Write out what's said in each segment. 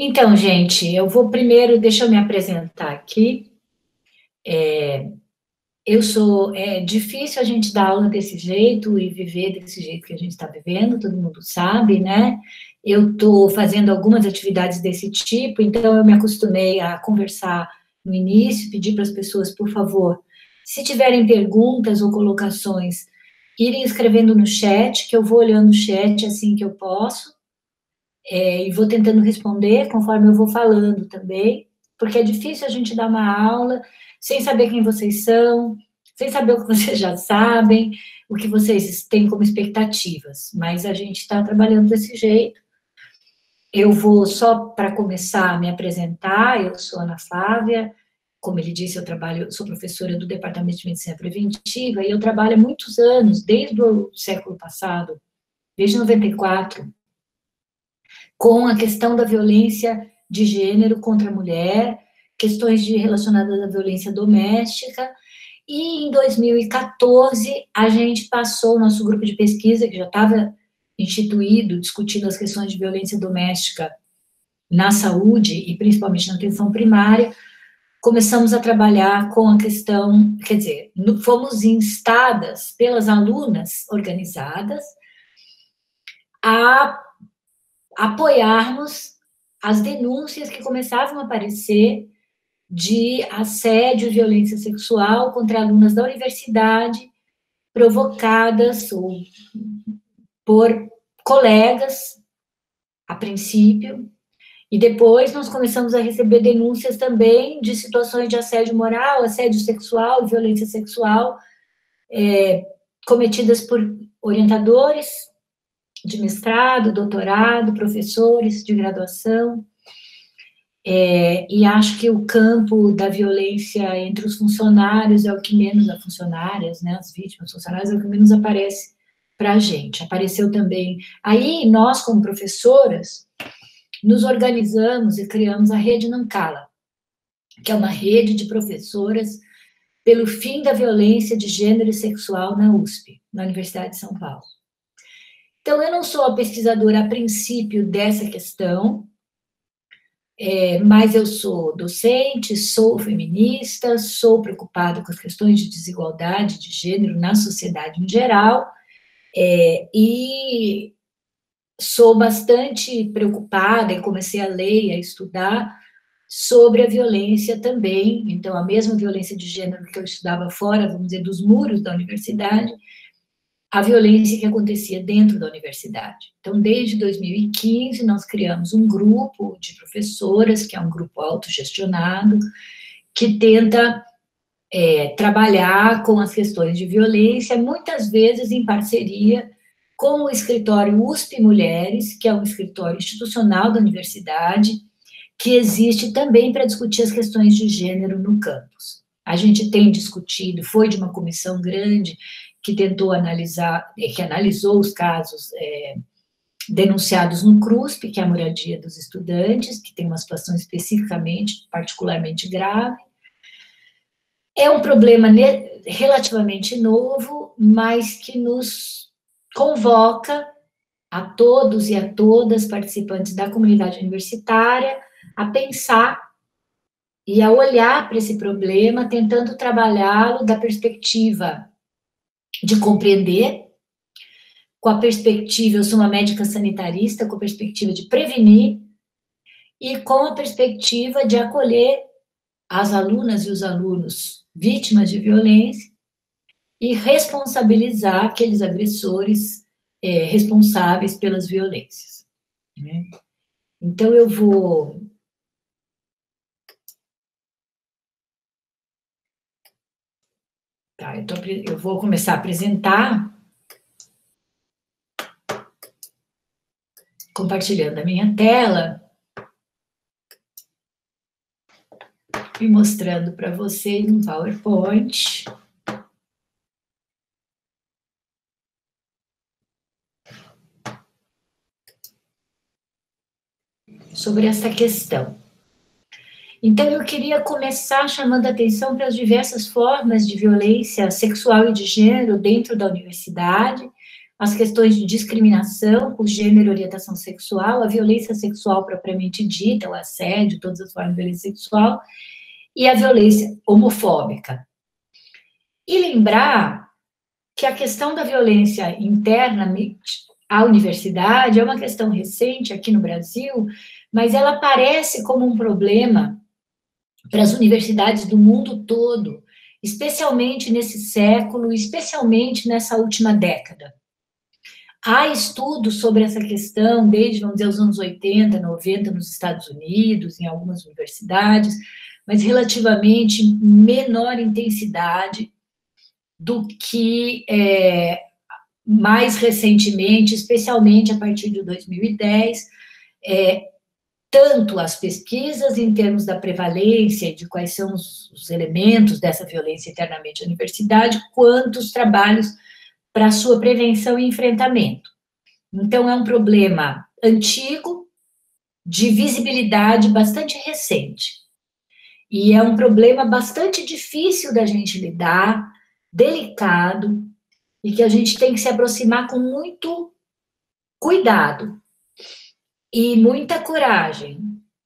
Então, gente, eu vou primeiro, deixa eu me apresentar aqui. É difícil a gente dar aula desse jeito e viver desse jeito que a gente está vivendo, todo mundo sabe, né? Eu estou fazendo algumas atividades desse tipo, então eu me acostumei a conversar no início, pedir para as pessoas, por favor, se tiverem perguntas ou colocações, irem escrevendo no chat, que eu vou olhando o chat assim que eu posso, e vou tentando responder conforme eu vou falando também, porque é difícil a gente dar uma aula sem saber quem vocês são, sem saber o que vocês já sabem, o que vocês têm como expectativas, mas a gente está trabalhando desse jeito. Eu vou só para começar a me apresentar, eu sou Ana Flávia, como ele disse, sou professora do Departamento de Medicina Preventiva e eu trabalho há muitos anos, desde o século passado, desde 94, com a questão da violência de gênero contra a mulher, questões relacionadas à violência doméstica, e em 2014 a gente passou o nosso grupo de pesquisa, que já estava instituído, discutindo as questões de violência doméstica na saúde, e principalmente na atenção primária, começamos a trabalhar com a questão, quer dizer, fomos instadas pelas alunas organizadas a apoiarmos as denúncias que começavam a aparecer de assédio e violência sexual contra alunas da universidade, provocadas por colegas, a princípio, e depois nós começamos a receber denúncias também de situações de assédio moral, assédio sexual, violência sexual, cometidas por orientadores de mestrado, doutorado, professores de graduação, e acho que o campo da violência entre os funcionários é o que menos, as funcionárias, né, as vítimas, funcionários, é o que menos aparece para a gente. Apareceu também. Aí, nós, como professoras, nos organizamos e criamos a Rede Nancala, que é uma rede de professoras pelo fim da violência de gênero e sexual na USP, na Universidade de São Paulo. Então, eu não sou a pesquisadora a princípio dessa questão, mas eu sou docente, sou feminista, sou preocupada com as questões de desigualdade de gênero na sociedade em geral, e sou bastante preocupada e comecei a ler e a estudar sobre a violência também, então a mesma violência de gênero que eu estudava fora, vamos dizer, dos muros da universidade, a violência que acontecia dentro da universidade. Então, desde 2015, nós criamos um grupo de professoras, que é um grupo autogestionado, que tenta trabalhar com as questões de violência, muitas vezes em parceria com o escritório USP Mulheres, que é um escritório institucional da universidade, que existe também para discutir as questões de gênero no campus. A gente tem discutido, foi de uma comissão grande que tentou analisar, que analisou os casos denunciados no CRUSP, que é a moradia dos estudantes, que tem uma situação especificamente, particularmente grave. É um problema relativamente novo, mas que nos convoca a todos e a todas participantes da comunidade universitária a pensar e a olhar para esse problema, tentando trabalhá-lo da perspectiva de compreender, com a perspectiva, eu sou uma médica sanitarista, com a perspectiva de prevenir, e com a perspectiva de acolher as alunas e os alunos vítimas de violência e responsabilizar aqueles agressores responsáveis pelas violências. Né? Então, eu vou... Tá, eu vou começar a apresentar, compartilhando a minha tela e mostrando para vocês um PowerPoint. Sobre essa questão. Então, eu queria começar chamando a atenção para as diversas formas de violência sexual e de gênero dentro da universidade, as questões de discriminação por gênero e orientação sexual, a violência sexual propriamente dita, o assédio, todas as formas de violência sexual, e a violência homofóbica. E lembrar que a questão da violência interna à universidade é uma questão recente aqui no Brasil, mas ela aparece como um problema para as universidades do mundo todo, especialmente nesse século, especialmente nessa última década. Há estudos sobre essa questão desde, vamos dizer, os anos 80, 90 nos Estados Unidos, em algumas universidades, mas relativamente menor intensidade do que mais recentemente, especialmente a partir de 2010, tanto as pesquisas em termos da prevalência, de quais são os elementos dessa violência internamente à universidade, quanto os trabalhos para sua prevenção e enfrentamento. Então, é um problema antigo, de visibilidade bastante recente. E é um problema bastante difícil da gente lidar, delicado, e que a gente tem que se aproximar com muito cuidado e muita coragem,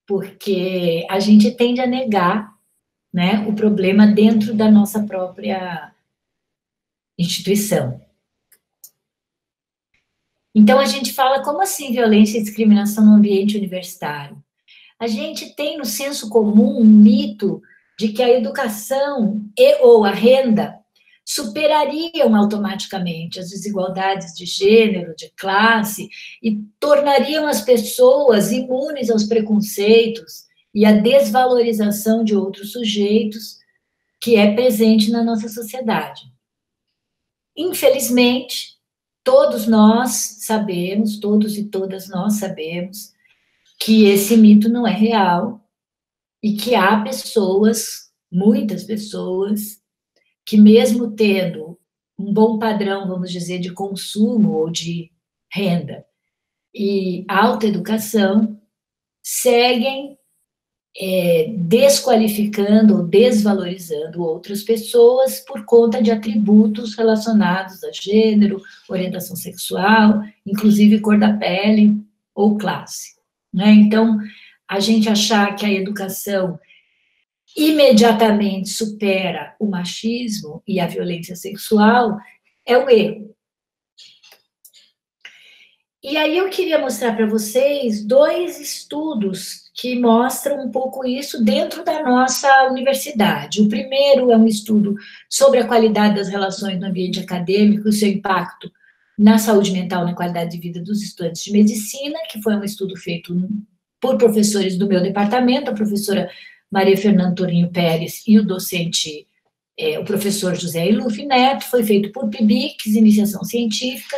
porque a gente tende a negar, né, o problema dentro da nossa própria instituição. Então, a gente fala, como assim violência e discriminação no ambiente universitário? A gente tem no senso comum um mito de que a educação ou a renda superariam automaticamente as desigualdades de gênero, de classe, e tornariam as pessoas imunes aos preconceitos e à desvalorização de outros sujeitos que é presente na nossa sociedade. Infelizmente, todos nós sabemos, todos e todas nós sabemos, que esse mito não é real e que há pessoas, muitas pessoas, que mesmo tendo um bom padrão, vamos dizer, de consumo ou de renda e alta educação, seguem desqualificando ou desvalorizando outras pessoas por conta de atributos relacionados a gênero, orientação sexual, inclusive cor da pele ou classe. Né? Então, a gente achar que a educação imediatamente supera o machismo e a violência sexual é um erro. E aí eu queria mostrar para vocês 2 estudos que mostram um pouco isso dentro da nossa universidade. O primeiro é um estudo sobre a qualidade das relações no ambiente acadêmico e seu impacto na saúde mental, na qualidade de vida dos estudantes de medicina, que foi um estudo feito por professores do meu departamento, a professora Maria Fernanda Torinho Pérez e o docente, o professor José Iluf Neto, foi feito por PIBICS, Iniciação Científica,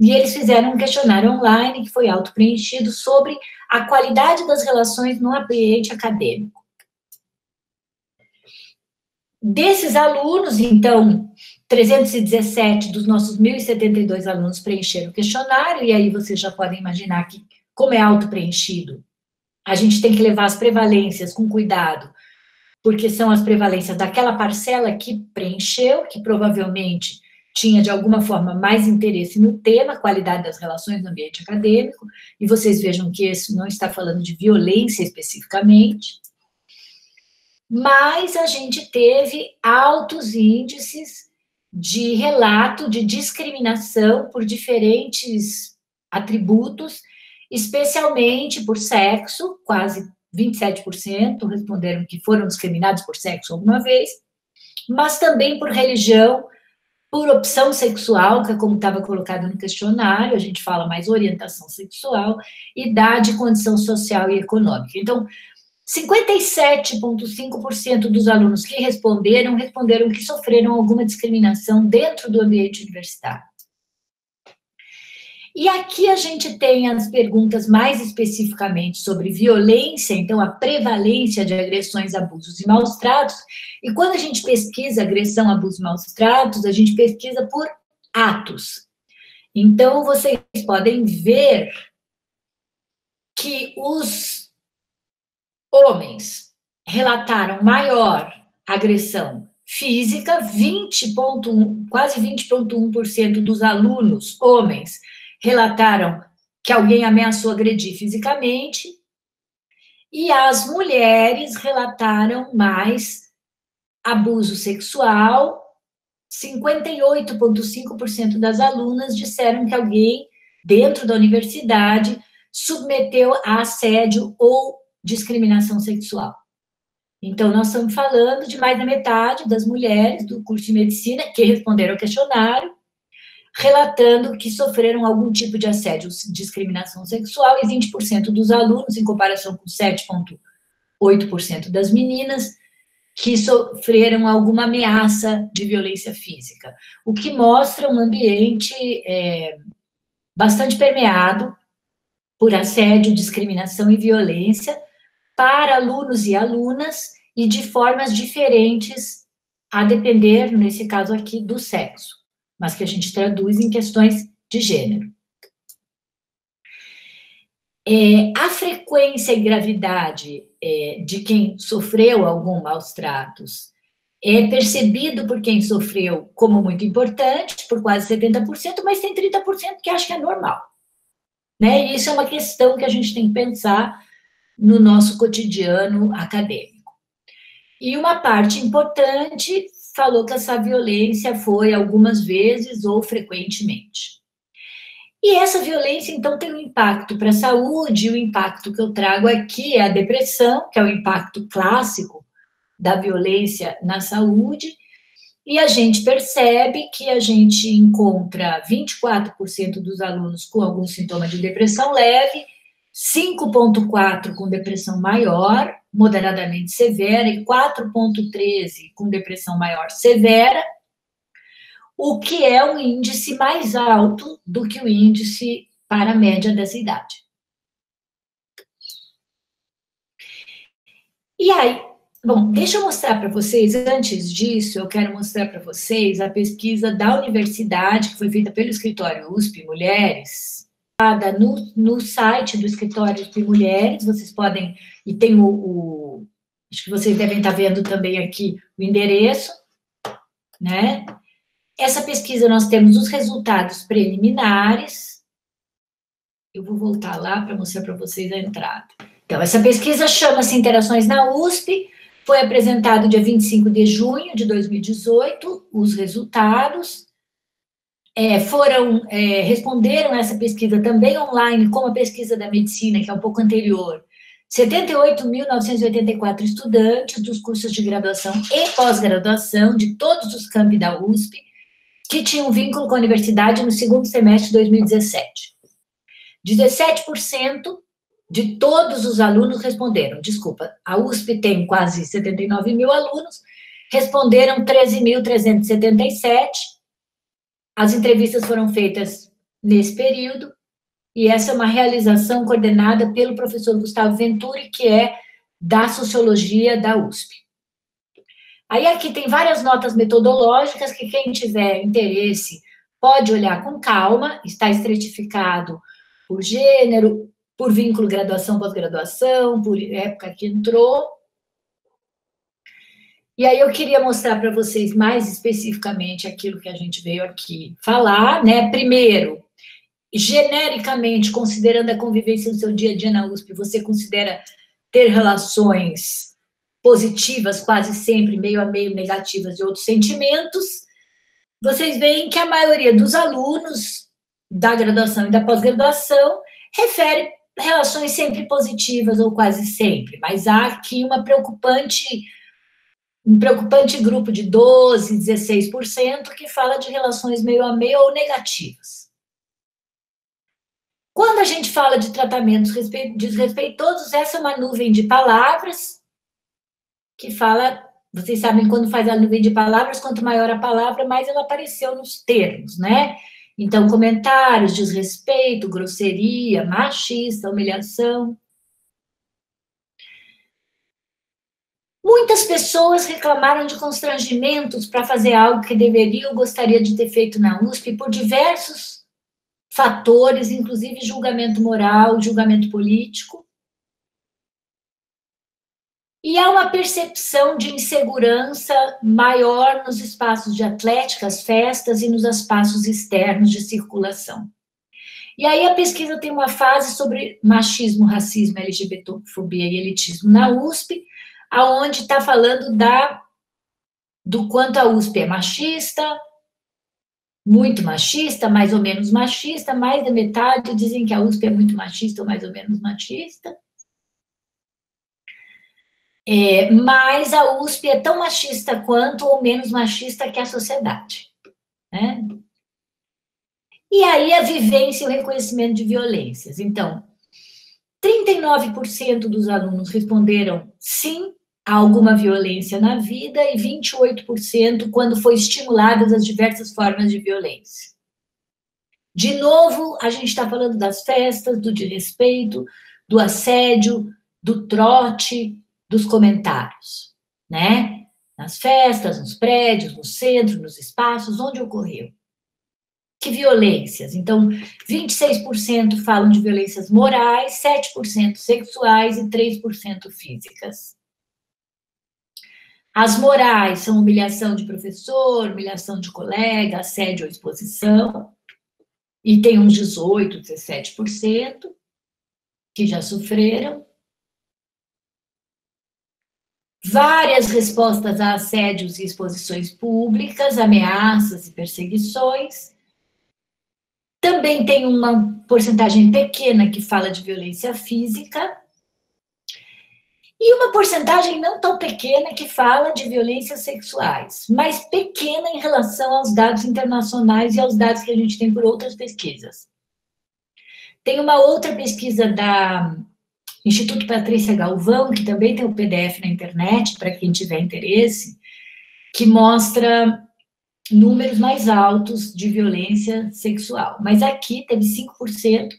e eles fizeram um questionário online que foi auto-preenchido sobre a qualidade das relações no ambiente acadêmico. Desses alunos, então, 317 dos nossos 1.072 alunos preencheram o questionário, e aí vocês já podem imaginar que, como é auto-preenchido, a gente tem que levar as prevalências com cuidado, porque são as prevalências daquela parcela que preencheu, que provavelmente tinha, de alguma forma, mais interesse no tema, qualidade das relações no ambiente acadêmico, e vocês vejam que isso não está falando de violência especificamente, mas a gente teve altos índices de relato de discriminação por diferentes atributos, especialmente por sexo, quase 27% responderam que foram discriminados por sexo alguma vez, mas também por religião, por opção sexual, que é como estava colocado no questionário, a gente fala mais orientação sexual, idade, condição social e econômica. Então, 57,5% dos alunos que responderam que sofreram alguma discriminação dentro do ambiente universitário. E aqui a gente tem as perguntas mais especificamente sobre violência, então a prevalência de agressões, abusos e maus tratos. E quando a gente pesquisa agressão, abuso e maus tratos, a gente pesquisa por atos. Então, vocês podem ver que os homens relataram maior agressão física, 20,1, quase 20,1% dos alunos, homens, relataram que alguém ameaçou agredir fisicamente, e as mulheres relataram mais abuso sexual. 58,5% das alunas disseram que alguém dentro da universidade submeteu a assédio ou discriminação sexual. Então, nós estamos falando de mais da metade das mulheres do curso de medicina que responderam ao questionário, relatando que sofreram algum tipo de assédio ou discriminação sexual, e 20% dos alunos, em comparação com 7,8% das meninas, que sofreram alguma ameaça de violência física, o que mostra um ambiente bastante permeado por assédio, discriminação e violência para alunos e alunas, e de formas diferentes, a depender, nesse caso aqui, do sexo, mas que a gente traduz em questões de gênero. A frequência e gravidade de quem sofreu algum maus tratos é percebido por quem sofreu como muito importante, por quase 70%, mas tem 30% que acha que é normal. Né? E isso é uma questão que a gente tem que pensar no nosso cotidiano acadêmico. E uma parte importante falou que essa violência foi algumas vezes ou frequentemente. E essa violência, então, tem um impacto para a saúde, e o impacto que eu trago aqui é a depressão, que é o impacto clássico da violência na saúde, e a gente percebe que a gente encontra 24% dos alunos com algum sintoma de depressão leve, 5,4% com depressão maior, moderadamente severa, e 4,13% com depressão maior severa, o que é um índice mais alto do que o índice para a média dessa idade. E aí, bom, deixa eu mostrar para vocês, antes disso, eu quero mostrar para vocês a pesquisa da universidade, que foi feita pelo Escritório USP Mulheres, no site do Escritório USP Mulheres, vocês podem, e tem acho que vocês devem estar vendo também aqui o endereço, né? Essa pesquisa, nós temos os resultados preliminares. Eu vou voltar lá para mostrar para vocês a entrada. Então, essa pesquisa chama-se Interações na USP, foi apresentado dia 25 de junho de 2018, os resultados. Responderam a essa pesquisa também online, como a pesquisa da medicina, que é um pouco anterior, 78.984 estudantes dos cursos de graduação e pós-graduação de todos os campi da USP, que tinham vínculo com a universidade no segundo semestre de 2017. 17% de todos os alunos responderam, a USP tem quase 79 mil alunos, responderam 13.377, as entrevistas foram feitas nesse período, e essa é uma realização coordenada pelo professor Gustavo Venturi, que é da Sociologia da USP. Aí aqui tem várias notas metodológicas que quem tiver interesse pode olhar com calma, está estratificado por gênero, por vínculo graduação, pós-graduação, por época que entrou. E aí eu queria mostrar para vocês mais especificamente aquilo que a gente veio aqui falar, né? Primeiro, genericamente, considerando a convivência no seu dia a dia na USP, você considera ter relações positivas, quase sempre, meio a meio, negativas, e outros sentimentos. Vocês veem que a maioria dos alunos da graduação e da pós-graduação refere relações sempre positivas, ou quase sempre, mas há aqui um preocupante grupo de 12%, 16% que fala de relações meio a meio ou negativas. Quando a gente fala de tratamentos desrespeitosos, essa é uma nuvem de palavras que fala, vocês sabem, quando faz a nuvem de palavras, quanto maior a palavra, mais ela apareceu nos termos, né? Então, comentários, desrespeito, grosseria, machista, humilhação. Muitas pessoas reclamaram de constrangimentos para fazer algo que deveria ou gostaria de ter feito na USP por diversos fatores, inclusive julgamento moral, julgamento político. E há uma percepção de insegurança maior nos espaços de atléticas, festas e nos espaços externos de circulação. E aí a pesquisa tem uma fase sobre machismo, racismo, LGBTfobia e elitismo na USP, aonde está falando do quanto a USP é machista, muito machista, mais ou menos machista, mais da metade dizem que a USP é muito machista ou mais ou menos machista. Mas a USP é tão machista quanto ou menos machista que a sociedade, né? E aí a vivência e o reconhecimento de violências. Então, 39% dos alunos responderam sim a alguma violência na vida e 28% quando foi estimuladas as diversas formas de violência. De novo, a gente está falando das festas, do desrespeito, do assédio, do trote, dos comentários, né? Nas festas, nos prédios, no centro, nos espaços, onde ocorreu. Que violências? Então, 26% falam de violências morais, 7% sexuais e 3% físicas. As morais são humilhação de professor, humilhação de colega, assédio ou exposição, e tem uns 18%, 17% que já sofreram. Várias respostas a assédios e exposições públicas, ameaças e perseguições. Também tem uma porcentagem pequena que fala de violência física. E uma porcentagem não tão pequena que fala de violências sexuais, mas pequena em relação aos dados internacionais e aos dados que a gente tem por outras pesquisas. Tem uma outra pesquisa da Instituto Patrícia Galvão, que também tem o PDF na internet, para quem tiver interesse, que mostra números mais altos de violência sexual. Mas aqui teve 5%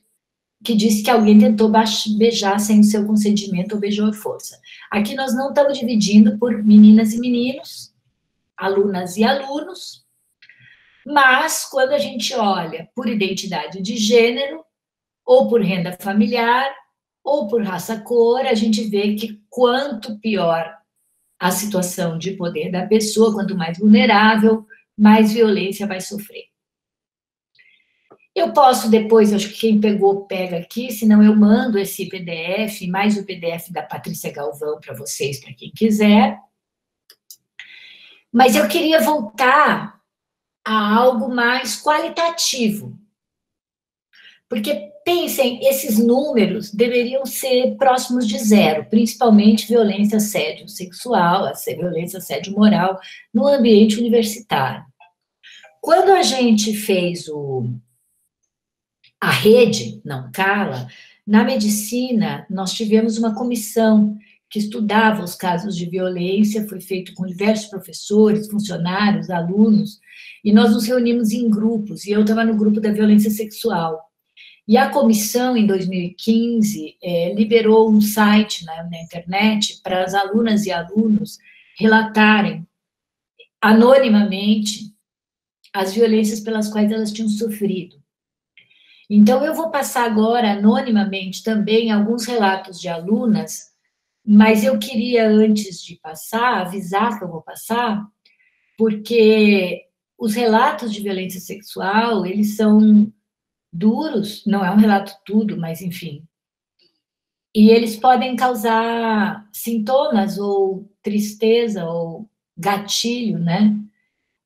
que disse que alguém tentou beijar sem o seu consentimento ou beijou à força. Aqui nós não estamos dividindo por meninas e meninos, alunas e alunos, mas quando a gente olha por identidade de gênero, ou por renda familiar, ou por raça-cor, a gente vê que quanto pior a situação de poder da pessoa, quanto mais vulnerável, mais violência vai sofrer. Eu posso depois, acho que quem pegou, pega aqui, senão eu mando esse PDF, mais o PDF da Patrícia Galvão para vocês, para quem quiser. Mas eu queria voltar a algo mais qualitativo. Porque, pensem, esses números deveriam ser próximos de zero, principalmente violência, assédio sexual, violência, assédio moral, no ambiente universitário. Quando a gente fez a rede, não cala, na medicina, nós tivemos uma comissão que estudava os casos de violência, foi feito com diversos professores, funcionários, alunos, e nós nos reunimos em grupos, e eu estava no grupo da violência sexual. E a comissão, em 2015, liberou um site na internet para as alunas e alunos relatarem anonimamente as violências pelas quais elas tinham sofrido. Então, eu vou passar agora, anonimamente, também alguns relatos de alunas, mas eu queria, antes de passar, avisar que eu vou passar, porque os relatos de violência sexual, eles são duros, não é um relato tudo, mas enfim. E eles podem causar sintomas ou tristeza ou gatilho, né,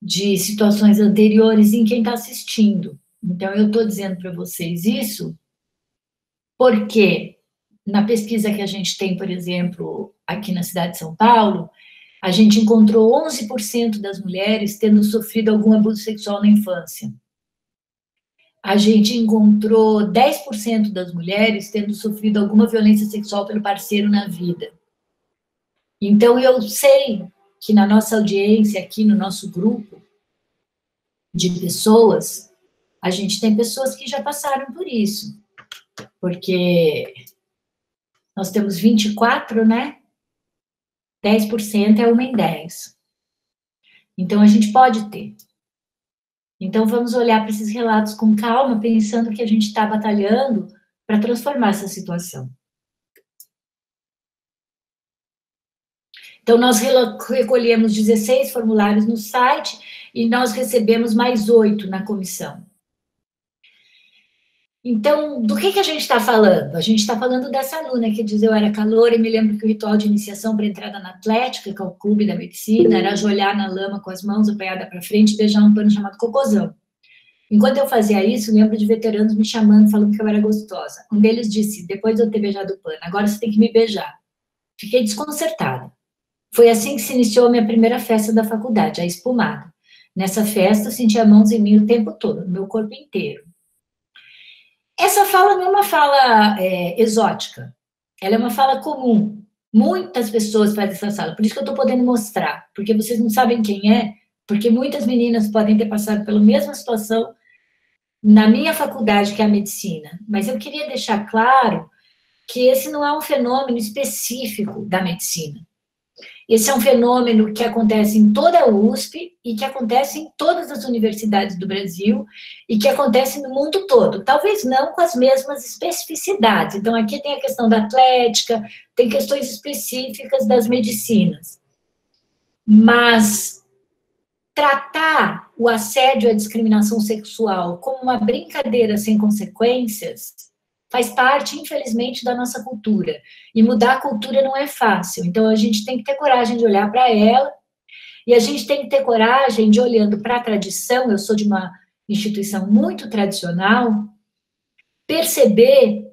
de situações anteriores em quem está assistindo. Então, eu estou dizendo para vocês isso porque na pesquisa que a gente tem, por exemplo, aqui na cidade de São Paulo, a gente encontrou 11% das mulheres tendo sofrido algum abuso sexual na infância. A gente encontrou 10% das mulheres tendo sofrido alguma violência sexual pelo parceiro na vida. Então, eu sei que na nossa audiência, aqui no nosso grupo de pessoas, a gente tem pessoas que já passaram por isso. Porque nós temos 24, né? 10% é 1 em 10. Então, a gente pode ter. Então, vamos olhar para esses relatos com calma, pensando que a gente está batalhando para transformar essa situação. Então, nós recolhemos 16 formulários no site e nós recebemos mais 8 na comissão. Então, do que a gente está falando? A gente está falando dessa aluna que diz: eu era caloura e me lembro que o ritual de iniciação para entrada na Atlética, que é o clube da medicina, era ajoelhar na lama com as mãos apanhadas para frente e beijar um pano chamado cocôzão. Enquanto eu fazia isso, lembro de veteranos me chamando, falando que eu era gostosa. Um deles disse: depois de eu ter beijado o pano, agora você tem que me beijar. Fiquei desconcertada. Foi assim que se iniciou a minha primeira festa da faculdade, a espumada. Nessa festa, eu sentia mãos em mim o tempo todo, no meu corpo inteiro. Essa fala não é uma fala exótica, ela é uma fala comum. Muitas pessoas fazem essa fala, por isso que eu estou podendo mostrar, porque vocês não sabem quem é, porque muitas meninas podem ter passado pela mesma situação na minha faculdade, que é a medicina. Mas eu queria deixar claro que esse não é um fenômeno específico da medicina. Esse é um fenômeno que acontece em toda a USP e que acontece em todas as universidades do Brasil e que acontece no mundo todo. Talvez não com as mesmas especificidades. Então, aqui tem a questão da atlética, tem questões específicas das medicinas. Mas tratar o assédio e a discriminação sexual como uma brincadeira sem consequências faz parte, infelizmente, da nossa cultura. E mudar a cultura não é fácil. Então, a gente tem que ter coragem de olhar para ela, e a gente tem que ter coragem de, olhando para a tradição, eu sou de uma instituição muito tradicional, perceber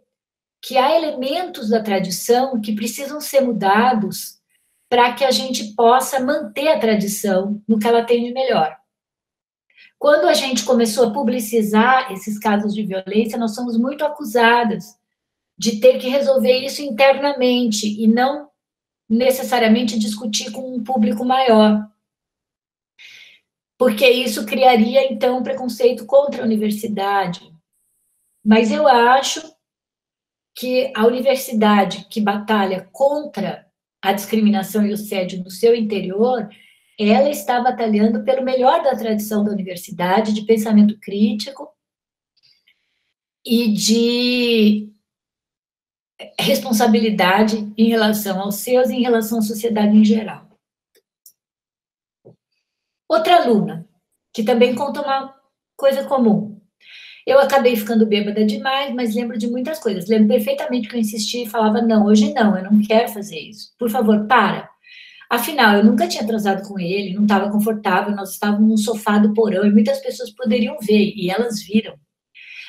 que há elementos da tradição que precisam ser mudados para que a gente possa manter a tradição no que ela tem de melhor. Quando a gente começou a publicizar esses casos de violência, nós somos muito acusadas de ter que resolver isso internamente e não necessariamente discutir com um público maior. Porque isso criaria, então, preconceito contra a universidade. Mas eu acho que a universidade que batalha contra a discriminação e o assédio no seu interior, ela está batalhando pelo melhor da tradição da universidade, de pensamento crítico e de responsabilidade em relação aos seus e em relação à sociedade em geral. Outra aluna, que também conta uma coisa comum. Eu acabei ficando bêbada demais, mas lembro de muitas coisas. Lembro perfeitamente que eu insisti e falava: não, hoje não, eu não quero fazer isso. Por favor, para. Afinal, eu nunca tinha transado com ele, não estava confortável, nós estávamos num sofá do porão e muitas pessoas poderiam ver, e elas viram.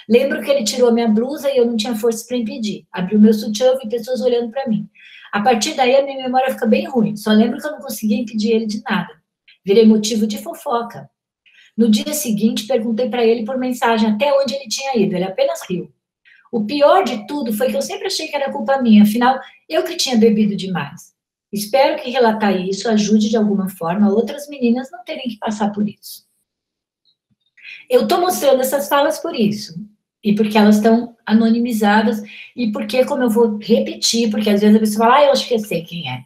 Lembro que ele tirou minha blusa e eu não tinha força para impedir. Abriu meu sutiã e vi pessoas olhando para mim. A partir daí, a minha memória fica bem ruim. Só lembro que eu não conseguia impedir ele de nada. Virei motivo de fofoca. No dia seguinte, perguntei para ele por mensagem até onde ele tinha ido. Ele apenas riu. O pior de tudo foi que eu sempre achei que era culpa minha. Afinal, eu que tinha bebido demais. Espero que relatar isso ajude de alguma forma outras meninas não terem que passar por isso. Eu estou mostrando essas falas por isso. E porque elas estão anonimizadas. E porque, como eu vou repetir, porque às vezes a pessoa fala: eu acho que eu sei quem é.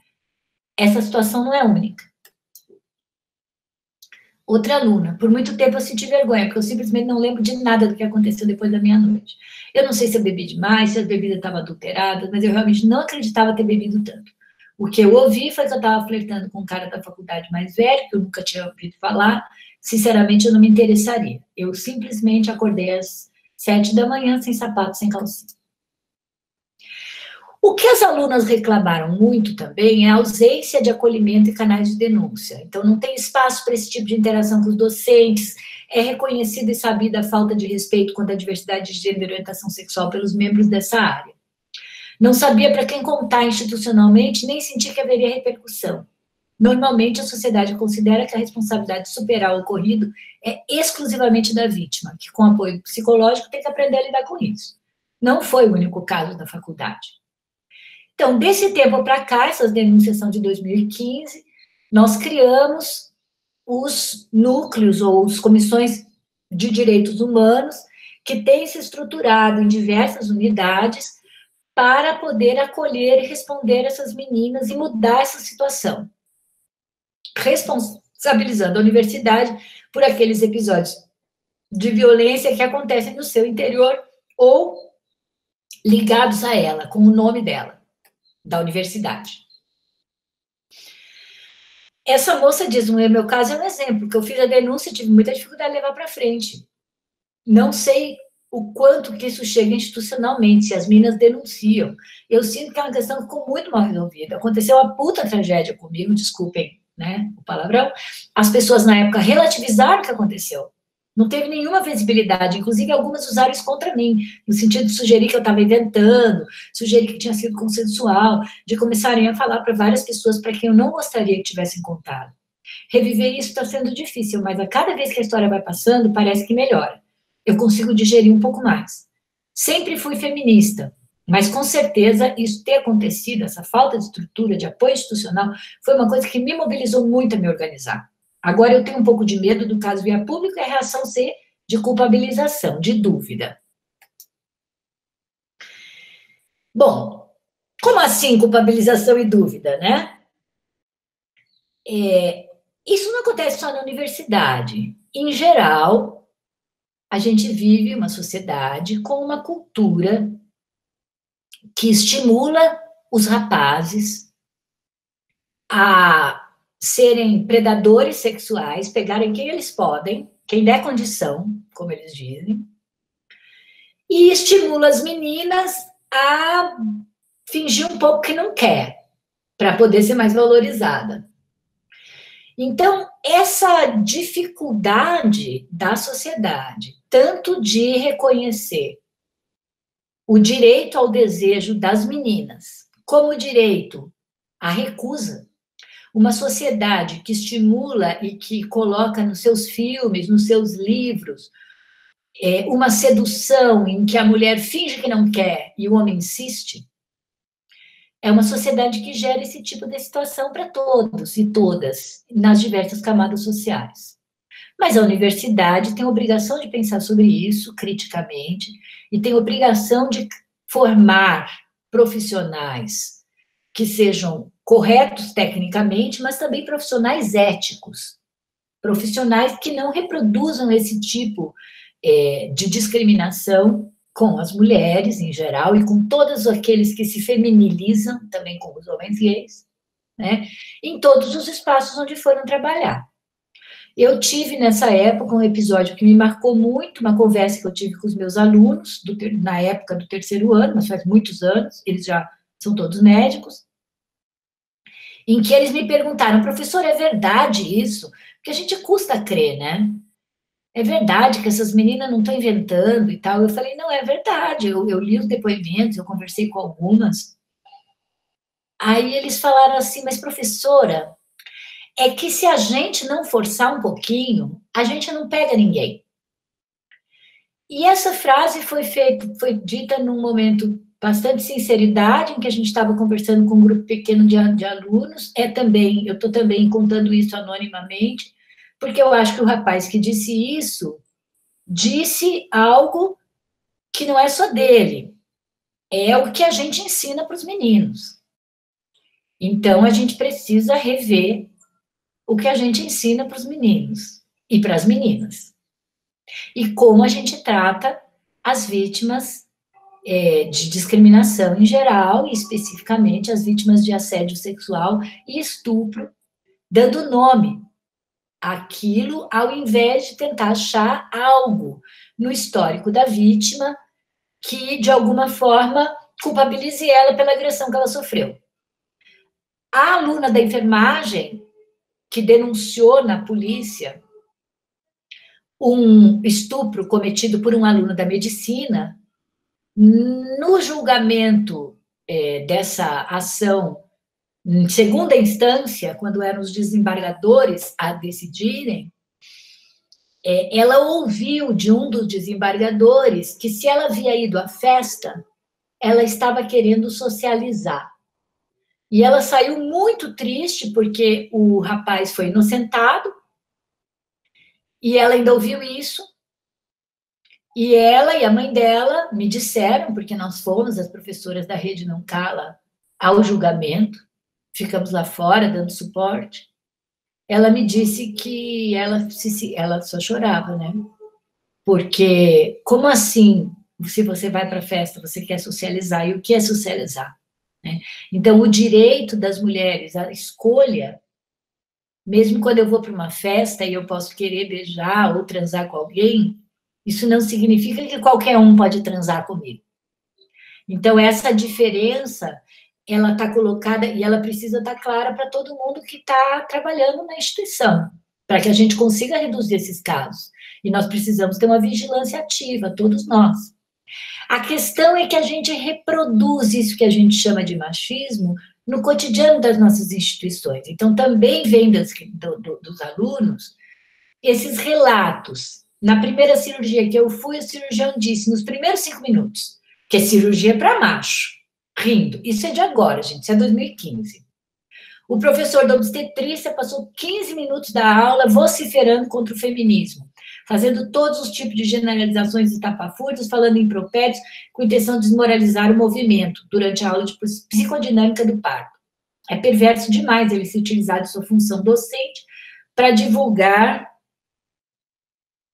Essa situação não é única. Outra aluna, por muito tempo eu senti vergonha, porque eu simplesmente não lembro de nada do que aconteceu depois da meia-noite. Eu não sei se eu bebi demais, se a bebida estava adulterada, mas eu realmente não acreditava ter bebido tanto. O que eu ouvi foi que eu estava flertando com um cara da faculdade mais velho, que eu nunca tinha ouvido falar. Sinceramente, eu não me interessaria. Eu simplesmente acordei às 7 da manhã, sem sapato, sem calcinha. O que as alunas reclamaram muito também é a ausência de acolhimento e canais de denúncia. Então, não tem espaço para esse tipo de interação com os docentes, é reconhecida e sabida a falta de respeito quanto à diversidade de gênero e orientação sexual pelos membros dessa área. Não sabia para quem contar institucionalmente, nem sentir que haveria repercussão. Normalmente, a sociedade considera que a responsabilidade de superar o ocorrido é exclusivamente da vítima, que com apoio psicológico tem que aprender a lidar com isso. Não foi o único caso da faculdade. Então, desse tempo para cá, essas denúncias são de 2015, nós criamos os núcleos ou as comissões de direitos humanos que têm se estruturado em diversas unidades para poder acolher e responder essas meninas e mudar essa situação, responsabilizando a universidade por aqueles episódios de violência que acontecem no seu interior ou ligados a ela, com o nome dela, da universidade. Essa moça diz, no meu caso é um exemplo, que eu fiz a denúncia e tive muita dificuldade de levar para frente. Não sei o quanto que isso chega institucionalmente, se as meninas denunciam. Eu sinto que é uma questão que ficou muito mal resolvida. Aconteceu uma puta tragédia comigo, desculpem, né, o palavrão. As pessoas na época relativizaram o que aconteceu. Não teve nenhuma visibilidade, inclusive algumas usaram isso contra mim, no sentido de sugerir que eu estava inventando, sugerir que tinha sido consensual, de começarem a falar para várias pessoas para quem eu não gostaria que tivessem contado. Reviver isso está sendo difícil, mas a cada vez que a história vai passando, parece que melhora. Eu consigo digerir um pouco mais. Sempre fui feminista, mas com certeza isso ter acontecido, essa falta de estrutura, de apoio institucional, foi uma coisa que me mobilizou muito a me organizar. Agora eu tenho um pouco de medo do caso via público e a reação ser de culpabilização, de dúvida. Bom, como assim culpabilização e dúvida, né? Isso não acontece só na universidade. Em geral, a gente vive uma sociedade com uma cultura que estimula os rapazes a serem predadores sexuais, pegarem quem eles podem, quem der condição, como eles dizem, e estimula as meninas a fingir um pouco que não quer, para poder ser mais valorizada. Então, essa dificuldade da sociedade, tanto de reconhecer o direito ao desejo das meninas, como o direito à recusa, uma sociedade que estimula e que coloca nos seus filmes, nos seus livros, uma sedução em que a mulher finge que não quer e o homem insiste, é uma sociedade que gera esse tipo de situação para todos e todas, nas diversas camadas sociais. Mas a universidade tem a obrigação de pensar sobre isso criticamente e tem a obrigação de formar profissionais que sejam corretos tecnicamente, mas também profissionais éticos, profissionais que não reproduzam esse tipo de discriminação com as mulheres em geral e com todos aqueles que se feminilizam, também com os homens gays, né, em todos os espaços onde foram trabalhar. Eu tive, nessa época, um episódio que me marcou muito, uma conversa que eu tive com os meus alunos, na época do terceiro ano, mas faz muitos anos, eles já são todos médicos, em que eles me perguntaram, professor, é verdade isso? Porque a gente custa crer, né? É verdade que essas meninas não estão inventando e tal. Eu falei, não, é verdade, eu li os depoimentos, eu conversei com algumas. Aí eles falaram assim, mas professora, é que se a gente não forçar um pouquinho, a gente não pega ninguém. E essa frase foi dita num momento bastante sinceridade, em que a gente estava conversando com um grupo pequeno de alunos. Eu estou também contando isso anonimamente, porque eu acho que o rapaz que disse isso disse algo que não é só dele, é o que a gente ensina para os meninos. Então, a gente precisa rever o que a gente ensina para os meninos e para as meninas. E como a gente trata as vítimas de discriminação em geral, e especificamente as vítimas de assédio sexual e estupro, dando nome àquilo, ao invés de tentar achar algo no histórico da vítima que, de alguma forma, culpabilize ela pela agressão que ela sofreu. A aluna da enfermagem, que denunciou na polícia um estupro cometido por um aluno da medicina, no julgamento dessa ação, em segunda instância, quando eram os desembargadores a decidirem, ela ouviu de um dos desembargadores que, se ela havia ido à festa, ela estava querendo socializar. E ela saiu muito triste, porque o rapaz foi inocentado, e ela ainda ouviu isso, e ela e a mãe dela me disseram, porque nós fomos, as professoras da Rede Não Cala, ao julgamento, ficamos lá fora dando suporte, ela me disse que ela só chorava, né? Porque, como assim, se você vai para a festa, você quer socializar, e o que é socializar? Né? Então, o direito das mulheres, a escolha Mesmo quando eu vou para uma festa e eu posso querer beijar ou transar com alguém, isso não significa que qualquer um pode transar comigo. Então, essa diferença, ela está colocada e ela precisa estar clara para todo mundo que está trabalhando na instituição, para que a gente consiga reduzir esses casos. E nós precisamos ter uma vigilância ativa, todos nós. A questão é que a gente reproduz isso que a gente chama de machismo no cotidiano das nossas instituições. Então, também vem dos alunos esses relatos. Na primeira cirurgia que eu fui, o cirurgião disse, nos primeiros 5 minutos, que é cirurgia para macho, rindo. Isso é de agora, gente, isso é 2015. O professor da obstetrícia passou 15 minutos da aula vociferando contra o feminismo, fazendo todos os tipos de generalizações estapafúrdias, falando impropérios, com a intenção de desmoralizar o movimento durante a aula de psicodinâmica do parto. É perverso demais ele se utilizar de sua função docente para divulgar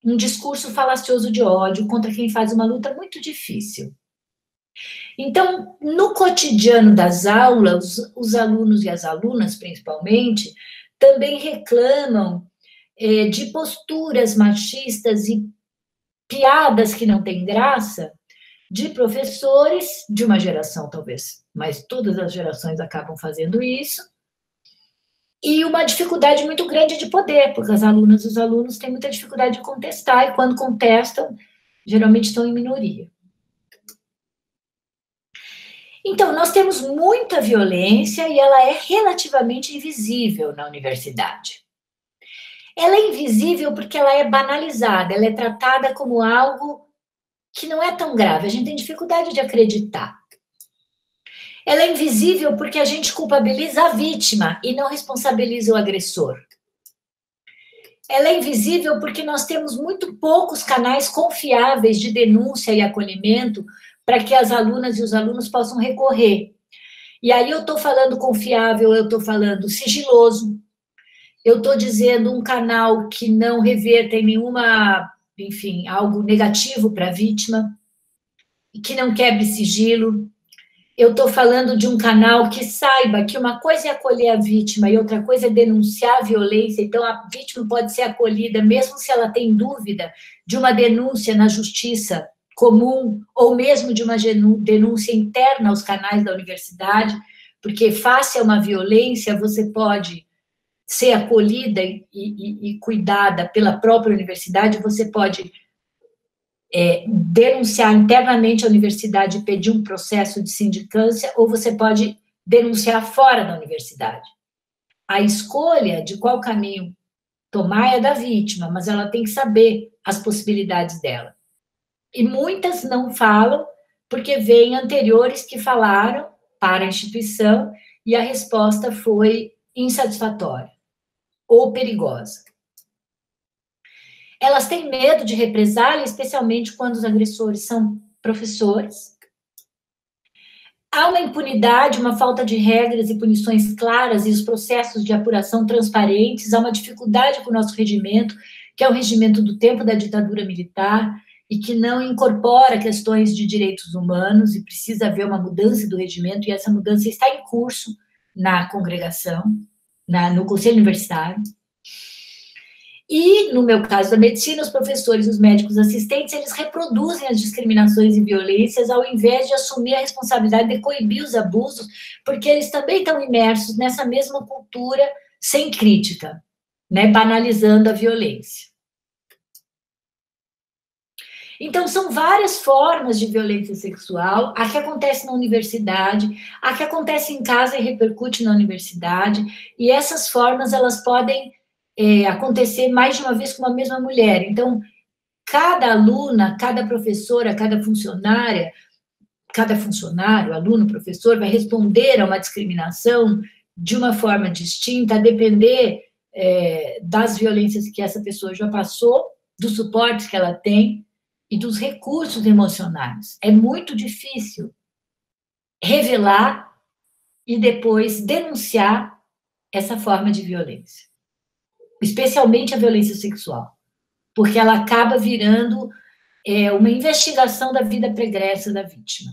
um discurso falacioso de ódio contra quem faz uma luta muito difícil. Então, no cotidiano das aulas, os alunos e as alunas, principalmente, também reclamam de posturas machistas e piadas que não têm graça de professores de uma geração, talvez, mas todas as gerações acabam fazendo isso, e uma dificuldade muito grande de poder, porque as alunas e os alunos têm muita dificuldade de contestar, e quando contestam, geralmente estão em minoria. Então, nós temos muita violência e ela é relativamente invisível na universidade. Ela é invisível porque ela é banalizada, ela é tratada como algo que não é tão grave, a gente tem dificuldade de acreditar. Ela é invisível porque a gente culpabiliza a vítima e não responsabiliza o agressor. Ela é invisível porque nós temos muito poucos canais confiáveis de denúncia e acolhimento para que as alunas e os alunos possam recorrer. E aí eu estou falando confiável, eu estou falando sigiloso, eu estou dizendo um canal que não reverta em nenhuma, enfim, algo negativo para a vítima, que não quebre sigilo. Eu estou falando de um canal que saiba que uma coisa é acolher a vítima e outra coisa é denunciar a violência. Então, a vítima pode ser acolhida, mesmo se ela tem dúvida de uma denúncia na justiça comum, ou mesmo de uma denúncia interna aos canais da universidade, porque face a uma violência, você pode ser acolhida e cuidada pela própria universidade, você pode denunciar internamente a universidade e pedir um processo de sindicância, ou você pode denunciar fora da universidade. A escolha de qual caminho tomar é da vítima, mas ela tem que saber as possibilidades dela. E muitas não falam, porque vêm anteriores que falaram para a instituição e a resposta foi insatisfatória ou perigosa. Elas têm medo de represália, especialmente quando os agressores são professores. Há uma impunidade, uma falta de regras e punições claras e os processos de apuração transparentes. Há uma dificuldade com o nosso regimento, que é o regimento do tempo da ditadura militar e que não incorpora questões de direitos humanos, e precisa haver uma mudança do regimento, e essa mudança está em curso na congregação, no Conselho Universitário. E, no meu caso da medicina, os professores e os médicos assistentes, eles reproduzem as discriminações e violências ao invés de assumir a responsabilidade de coibir os abusos, porque eles também estão imersos nessa mesma cultura sem crítica, né, banalizando a violência. Então, são várias formas de violência sexual, a que acontece na universidade, a que acontece em casa e repercute na universidade, e essas formas, elas podem acontecer mais de uma vez com uma mesma mulher. Então, cada aluna, cada professora, cada funcionário, aluno, professor, vai responder a uma discriminação de uma forma distinta, a depender das violências que essa pessoa já passou, dos suportes que ela tem e dos recursos emocionais. É muito difícil revelar e depois denunciar essa forma de violência, especialmente a violência sexual, porque ela acaba virando uma investigação da vida pregressa da vítima.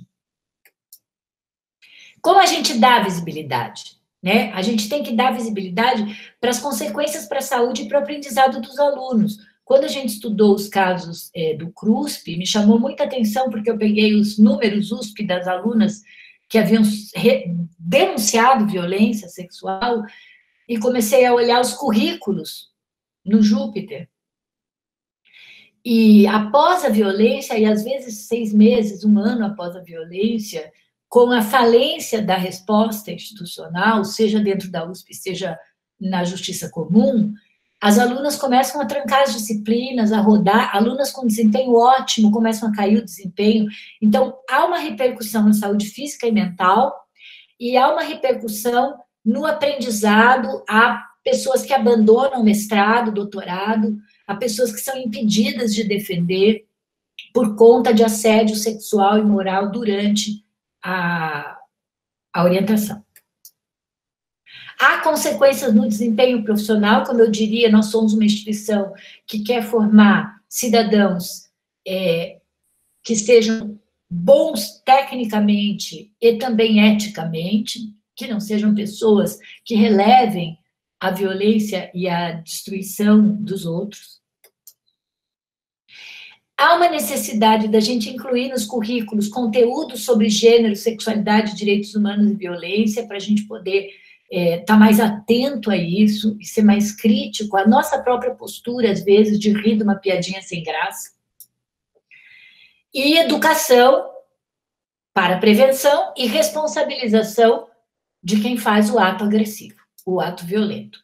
Como a gente dá visibilidade? né? A gente tem que dar visibilidade para as consequências para a saúde e para o aprendizado dos alunos. Quando a gente estudou os casos do CRUSP, me chamou muita atenção, porque eu peguei os números USP das alunas que haviam denunciado violência sexual e comecei a olhar os currículos no Júpiter. E após a violência, e às vezes 6 meses, 1 ano após a violência, com a falência da resposta institucional, seja dentro da USP, seja na justiça comum, as alunas começam a trancar as disciplinas, a rodar, alunas com desempenho ótimo começam a cair o desempenho. Então, há uma repercussão na saúde física e mental, e há uma repercussão no aprendizado, há pessoas que abandonam o mestrado, doutorado, há pessoas que são impedidas de defender por conta de assédio sexual e moral durante a orientação. Há consequências no desempenho profissional, como eu diria, nós somos uma instituição que quer formar cidadãos que sejam bons tecnicamente e também eticamente, que não sejam pessoas que relevem a violência e a destruição dos outros. Há uma necessidade da gente incluir nos currículos conteúdos sobre gênero, sexualidade, direitos humanos e violência, para a gente poder estar mais atento a isso e ser mais crítico, a nossa própria postura, às vezes, de rir de uma piadinha sem graça. E educação para prevenção e responsabilização de quem faz o ato agressivo, o ato violento.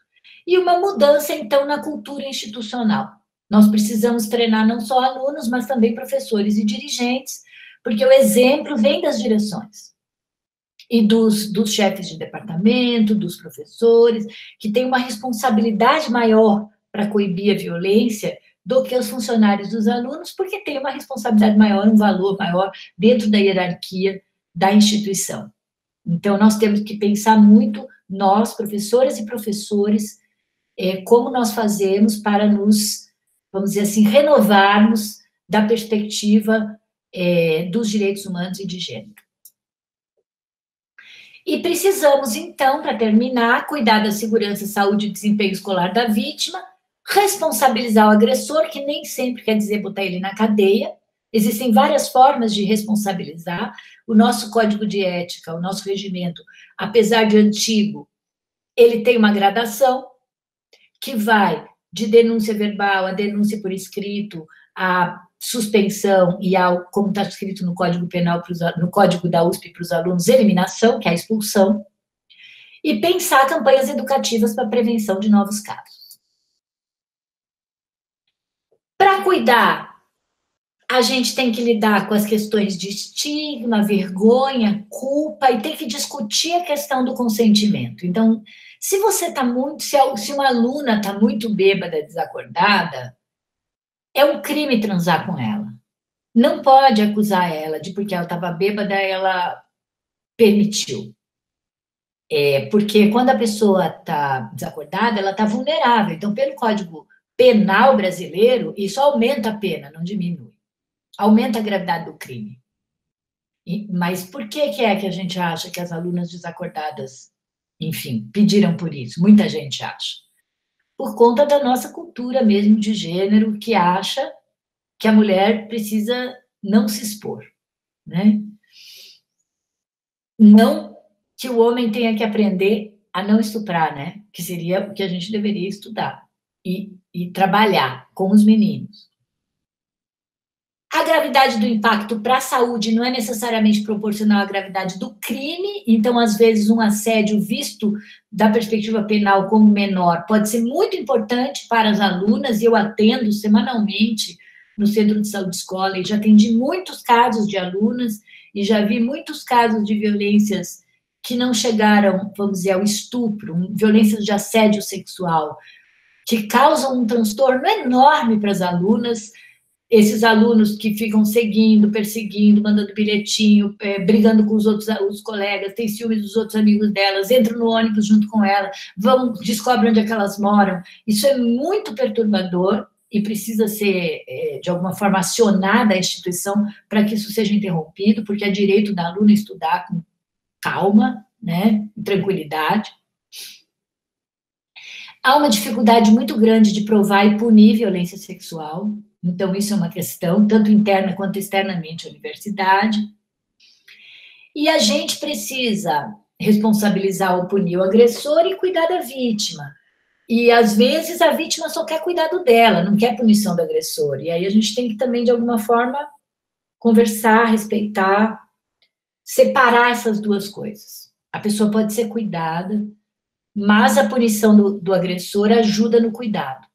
E uma mudança, então, na cultura institucional. Nós precisamos treinar não só alunos, mas também professores e dirigentes, porque o exemplo vem das direções e dos chefes de departamento, dos professores, que têm uma responsabilidade maior para coibir a violência do que os funcionários dos alunos, porque tem uma responsabilidade maior, um valor maior dentro da hierarquia da instituição. Então, nós temos que pensar muito, nós, professoras e professores, como nós fazemos para nos, vamos dizer assim, renovarmos da perspectiva dos direitos humanos e de gênero. E precisamos, então, para terminar, cuidar da segurança, saúde e desempenho escolar da vítima, responsabilizar o agressor, que nem sempre quer dizer botar ele na cadeia. Existem várias formas de responsabilizar. O nosso código de ética, o nosso regimento, apesar de antigo, ele tem uma gradação que vai de denúncia verbal a denúncia por escrito, a suspensão e ao, como está escrito no Código Penal, no Código da USP para os alunos, eliminação, que é a expulsão, e pensar campanhas educativas para prevenção de novos casos. Para cuidar, a gente tem que lidar com as questões de estigma, vergonha, culpa, e tem que discutir a questão do consentimento. Então, se você está muito, se uma aluna está muito bêbada, desacordada, é um crime transar com ela. Não pode acusar ela de porque ela estava bêbada, ela permitiu. Porque quando a pessoa está desacordada, ela está vulnerável. Então, pelo Código Penal brasileiro, isso aumenta a pena, não diminui. Aumenta a gravidade do crime. Mas por que é que a gente acha que as alunas desacordadas, enfim, pediram por isso? Muita gente acha. Por conta da nossa cultura mesmo de gênero, que acha que a mulher precisa não se expor, né? Não que o homem tenha que aprender a não estuprar, né? Que seria o que a gente deveria estudar e trabalhar com os meninos. A gravidade do impacto para a saúde não é necessariamente proporcional à gravidade do crime, então, às vezes, um assédio visto da perspectiva penal como menor pode ser muito importante para as alunas, e eu atendo semanalmente no Centro de Saúde Escola, e já atendi muitos casos de alunas, e já vi muitos casos de violências que não chegaram, vamos dizer, ao estupro, violências de assédio sexual, que causam um transtorno enorme para as alunas. Esses alunos que ficam seguindo, perseguindo, mandando bilhetinho, brigando com os colegas, têm ciúmes dos outros amigos delas, entram no ônibus junto com ela, descobrem onde é que elas moram. Isso é muito perturbador e precisa ser, de alguma forma, acionada a instituição para que isso seja interrompido, porque é direito da aluna estudar com calma, né, tranquilidade. Há uma dificuldade muito grande de provar e punir violência sexual, então isso é uma questão, tanto interna quanto externamente à universidade. E a gente precisa responsabilizar ou punir o agressor e cuidar da vítima. E, às vezes, a vítima só quer cuidado dela, não quer punição do agressor. E aí a gente tem que também, de alguma forma, conversar, respeitar, separar essas duas coisas. A pessoa pode ser cuidada, mas a punição do agressor ajuda no cuidado.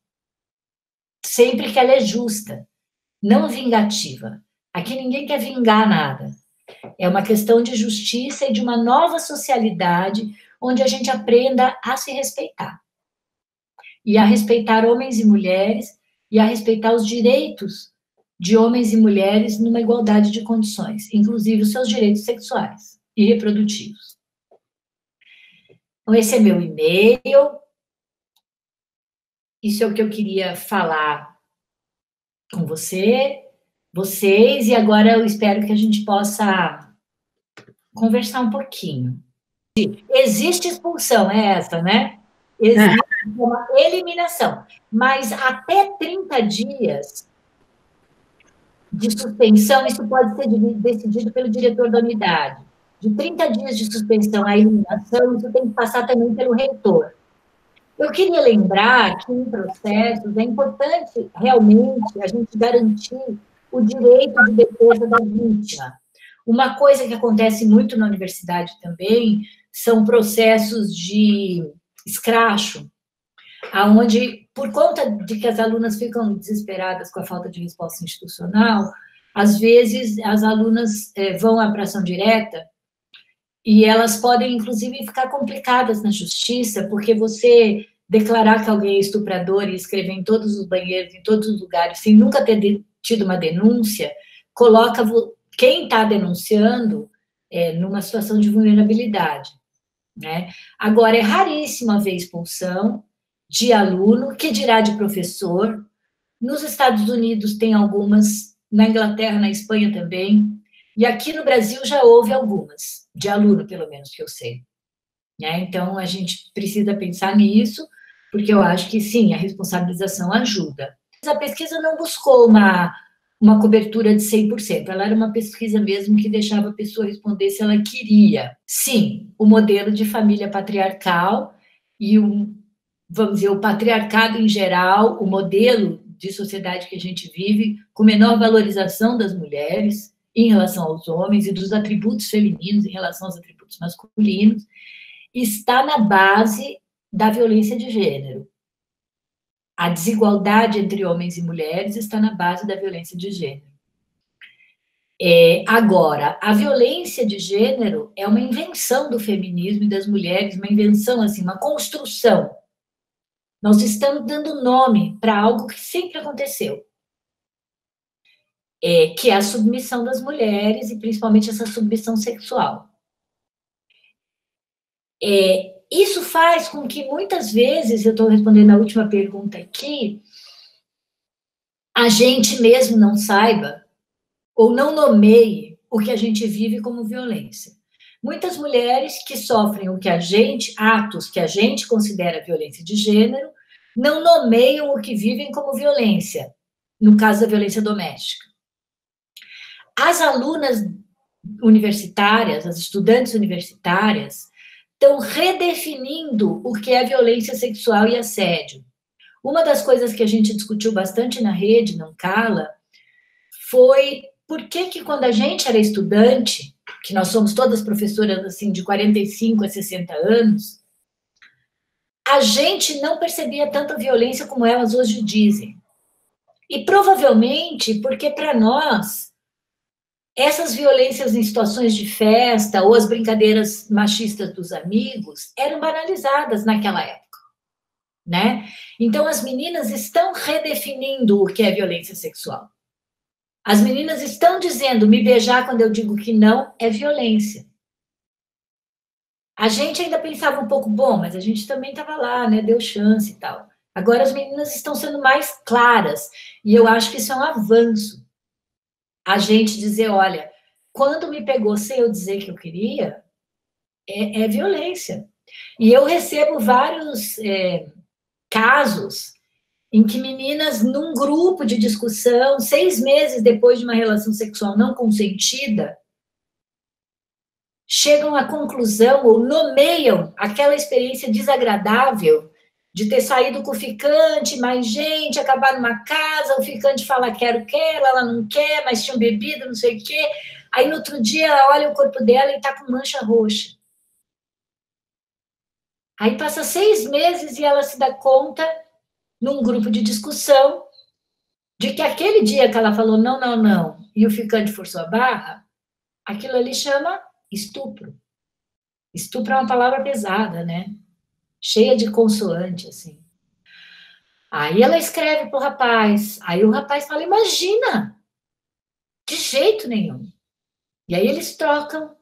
Sempre que ela é justa, não vingativa. Aqui ninguém quer vingar nada. É uma questão de justiça e de uma nova socialidade onde a gente aprenda a se respeitar. E a respeitar homens e mulheres e a respeitar os direitos de homens e mulheres numa igualdade de condições, inclusive os seus direitos sexuais e reprodutivos. Então, esse é meu e-mail. Isso é o que eu queria falar com vocês, e agora eu espero que a gente possa conversar um pouquinho. Existe expulsão, é essa, né? Existe uma eliminação, mas até 30 dias de suspensão, isso pode ser decidido pelo diretor da unidade. De 30 dias de suspensão à eliminação, isso tem que passar também pelo reitor. Eu queria lembrar que, em processos, é importante realmente a gente garantir o direito de defesa da vítima. Uma coisa que acontece muito na universidade também são processos de escracho, aonde, por conta de que as alunas ficam desesperadas com a falta de resposta institucional, às vezes as alunas vão à ação direta e elas podem, inclusive, ficar complicadas na justiça, porque você declarar que alguém é estuprador e escrever em todos os banheiros, em todos os lugares, sem nunca ter tido uma denúncia, coloca quem está denunciando numa situação de vulnerabilidade, né? Agora, é raríssimo haver expulsão de aluno, que dirá de professor. Nos Estados Unidos tem algumas, na Inglaterra, na Espanha também, e aqui no Brasil já houve algumas, de aluno, pelo menos, que eu sei. Né? Então, a gente precisa pensar nisso, porque eu acho que, sim, a responsabilização ajuda. A pesquisa não buscou uma cobertura de 100%, ela era uma pesquisa mesmo que deixava a pessoa responder se ela queria. Sim, o modelo de família patriarcal e vamos dizer, o patriarcado em geral, o modelo de sociedade que a gente vive, com menor valorização das mulheres em relação aos homens e dos atributos femininos em relação aos atributos masculinos, está na base da violência de gênero. A desigualdade entre homens e mulheres está na base da violência de gênero. Agora, a violência de gênero é uma invenção do feminismo e das mulheres, uma invenção, assim, uma construção. Nós estamos dando nome para algo que sempre aconteceu, que é a submissão das mulheres, e principalmente essa submissão sexual. Isso faz com que, muitas vezes, eu estou respondendo a última pergunta aqui, a gente mesmo não saiba, ou não nomeie o que a gente vive como violência. Muitas mulheres que sofrem atos que a gente considera violência de gênero, não nomeiam o que vivem como violência, no caso da violência doméstica. As alunas universitárias, as estudantes universitárias, estão redefinindo o que é violência sexual e assédio. Uma das coisas que a gente discutiu bastante na rede, não cala, foi por que quando a gente era estudante, que nós somos todas professoras assim de 45 a 60 anos, a gente não percebia tanta violência como elas hoje dizem. E provavelmente porque para nós essas violências em situações de festa ou as brincadeiras machistas dos amigos eram banalizadas naquela época, né? Então as meninas estão redefinindo o que é violência sexual. As meninas estão dizendo, me beijar quando eu digo que não é violência. A gente ainda pensava um pouco, bom, mas a gente também estava lá, né? Deu chance e tal. Agora as meninas estão sendo mais claras, e eu acho que isso é um avanço. A gente dizer, olha, quando me pegou sem eu dizer que eu queria, é violência. E eu recebo vários casos em que meninas, num grupo de discussão, 6 meses depois de uma relação sexual não consentida, chegam à conclusão ou nomeiam aquela experiência desagradável de ter saído com o ficante, mais gente, acabar numa casa, o ficante fala quero, ela não quer, mas tinha bebido, não sei o quê. Aí, no outro dia, ela olha o corpo dela e está com mancha roxa. Aí passa 6 meses e ela se dá conta, num grupo de discussão, de que aquele dia que ela falou não, não, não, e o ficante forçou a barra, aquilo ali chama estupro. Estupro é uma palavra pesada, né? Cheia de consoante, assim. Aí ela escreve pro rapaz, aí o rapaz fala, imagina, de jeito nenhum. E aí eles trocam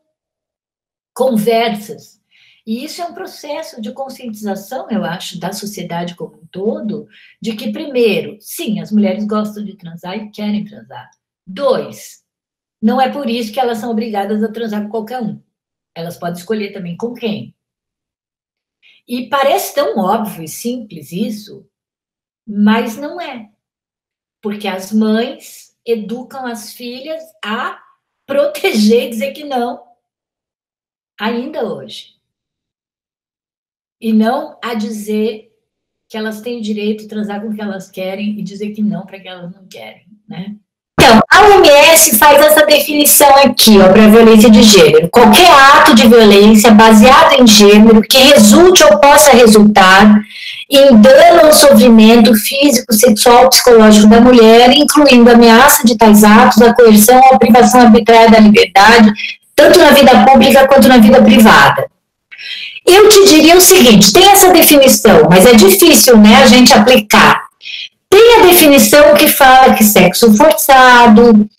conversas. E isso é um processo de conscientização, eu acho, da sociedade como um todo, de que, primeiro, sim, as mulheres gostam de transar e querem transar. 2, não é por isso que elas são obrigadas a transar com qualquer um. Elas podem escolher também com quem. E parece tão óbvio e simples isso, mas não é. Porque as mães educam as filhas a proteger e dizer que não, ainda hoje. E não a dizer que elas têm o direito de transar com o que elas querem e dizer que não para que elas não querem, né? Então, a OMS faz essa definição aqui, ó, para a violência de gênero. Qualquer ato de violência baseado em gênero que resulte ou possa resultar em dano ou sofrimento físico, sexual, psicológico da mulher, incluindo ameaça de tais atos, a coerção ou a privação arbitrária da liberdade, tanto na vida pública quanto na vida privada. Eu te diria o seguinte, tem essa definição, mas é difícil, né, a gente aplicar. Tem a definição que fala que sexo forçado,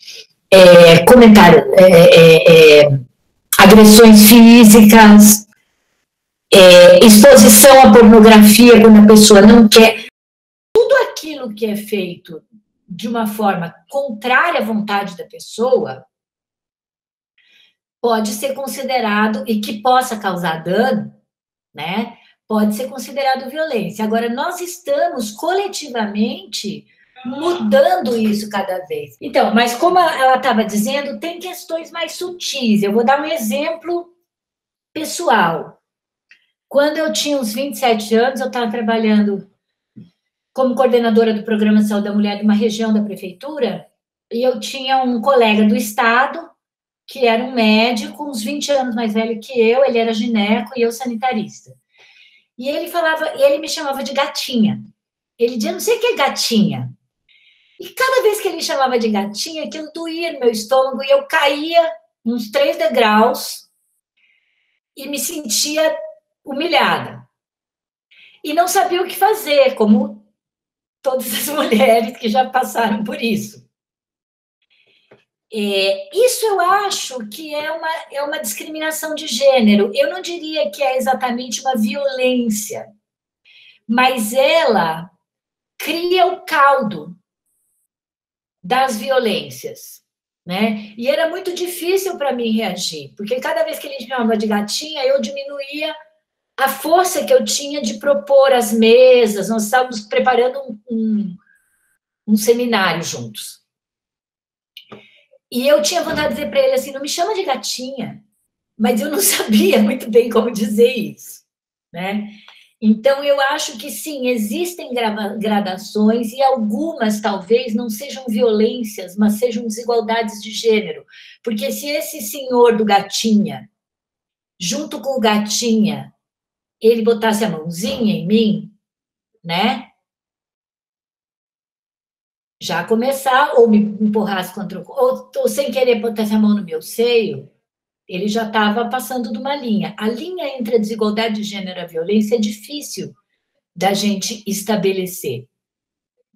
agressões físicas, exposição à pornografia quando a pessoa não quer. Tudo aquilo que é feito de uma forma contrária à vontade da pessoa pode ser considerado, e que possa causar dano, né? Pode ser considerado violência. Agora, nós estamos coletivamente mudando isso cada vez. Então, mas como ela estava dizendo, tem questões mais sutis. Eu vou dar um exemplo pessoal. Quando eu tinha uns 27 anos, eu estava trabalhando como coordenadora do Programa de Saúde da Mulher de uma região da prefeitura, e eu tinha um colega do estado, que era um médico, uns 20 anos mais velho que eu, ele era gineco e eu sanitarista. E ele me chamava de gatinha. Ele dizia, não sei o que é gatinha. E cada vez que ele me chamava de gatinha, aquilo doía no meu estômago e eu caía uns 3 degraus e me sentia humilhada. E não sabia o que fazer, como todas as mulheres que já passaram por isso. Isso eu acho que é uma discriminação de gênero. Eu não diria que é exatamente uma violência, mas ela cria o caldo das violências, né? E era muito difícil para mim reagir, porque cada vez que ele me chamava de gatinha, eu diminuía a força que eu tinha de propor as mesas. Nós estávamos preparando um seminário juntos. E eu tinha vontade de dizer para ele assim, não me chama de gatinha, mas eu não sabia muito bem como dizer isso, né? Então, eu acho que sim, existem gradações e algumas talvez não sejam violências, mas sejam desigualdades de gênero. Porque se esse senhor do gatinha, junto com o gatinha, ele botasse a mãozinha em mim, né? Já começar, ou me empurrasse contra o... Ou sem querer botasse a mão no meu seio, ele já estava passando de uma linha. A linha entre a desigualdade de gênero e a violência é difícil da gente estabelecer,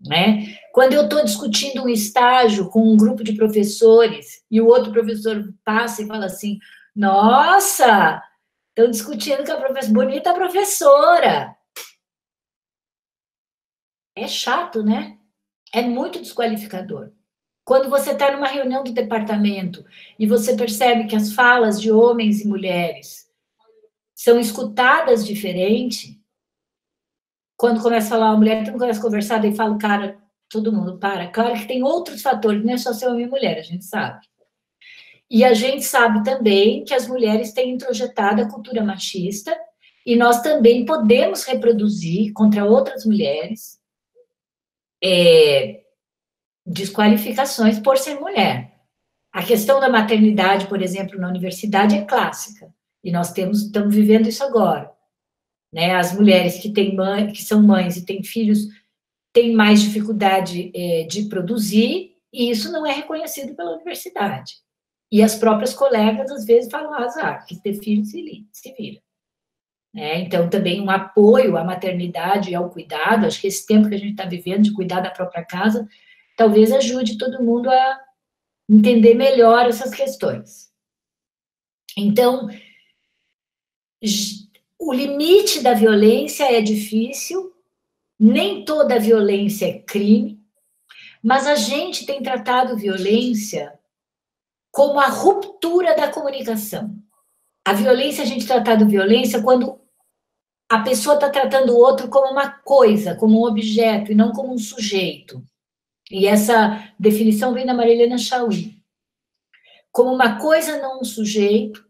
né? Quando eu estou discutindo um estágio com um grupo de professores e o outro professor passa e fala assim, nossa, estão discutindo com a professora, bonita professora. É chato, né? É muito desqualificador. Quando você está numa reunião do departamento e você percebe que as falas de homens e mulheres são escutadas diferente, quando começa a falar a mulher, todo mundo começa a conversar, e fala, cara, todo mundo para. Claro que tem outros fatores, não é só ser homem e mulher, a gente sabe. E a gente sabe também que as mulheres têm introjetada a cultura machista, e nós também podemos reproduzir contra outras mulheres desqualificações por ser mulher. A questão da maternidade, por exemplo, na universidade é clássica, e nós estamos vivendo isso agora. Né? As mulheres que têm mãe, que são mães e têm filhos têm mais dificuldade de produzir, e isso não é reconhecido pela universidade. E as próprias colegas, às vezes, falam, azar, que ter filho se vira. Então, também um apoio à maternidade e ao cuidado, acho que esse tempo que a gente está vivendo, de cuidar da própria casa, talvez ajude todo mundo a entender melhor essas questões. Então, o limite da violência é difícil, nem toda violência é crime, mas a gente tem tratado violência como a ruptura da comunicação. A violência, a gente tem tratado violência quando a pessoa está tratando o outro como uma coisa, como um objeto, e não como um sujeito. E essa definição vem da Marilena Chaui. Como uma coisa, não um sujeito,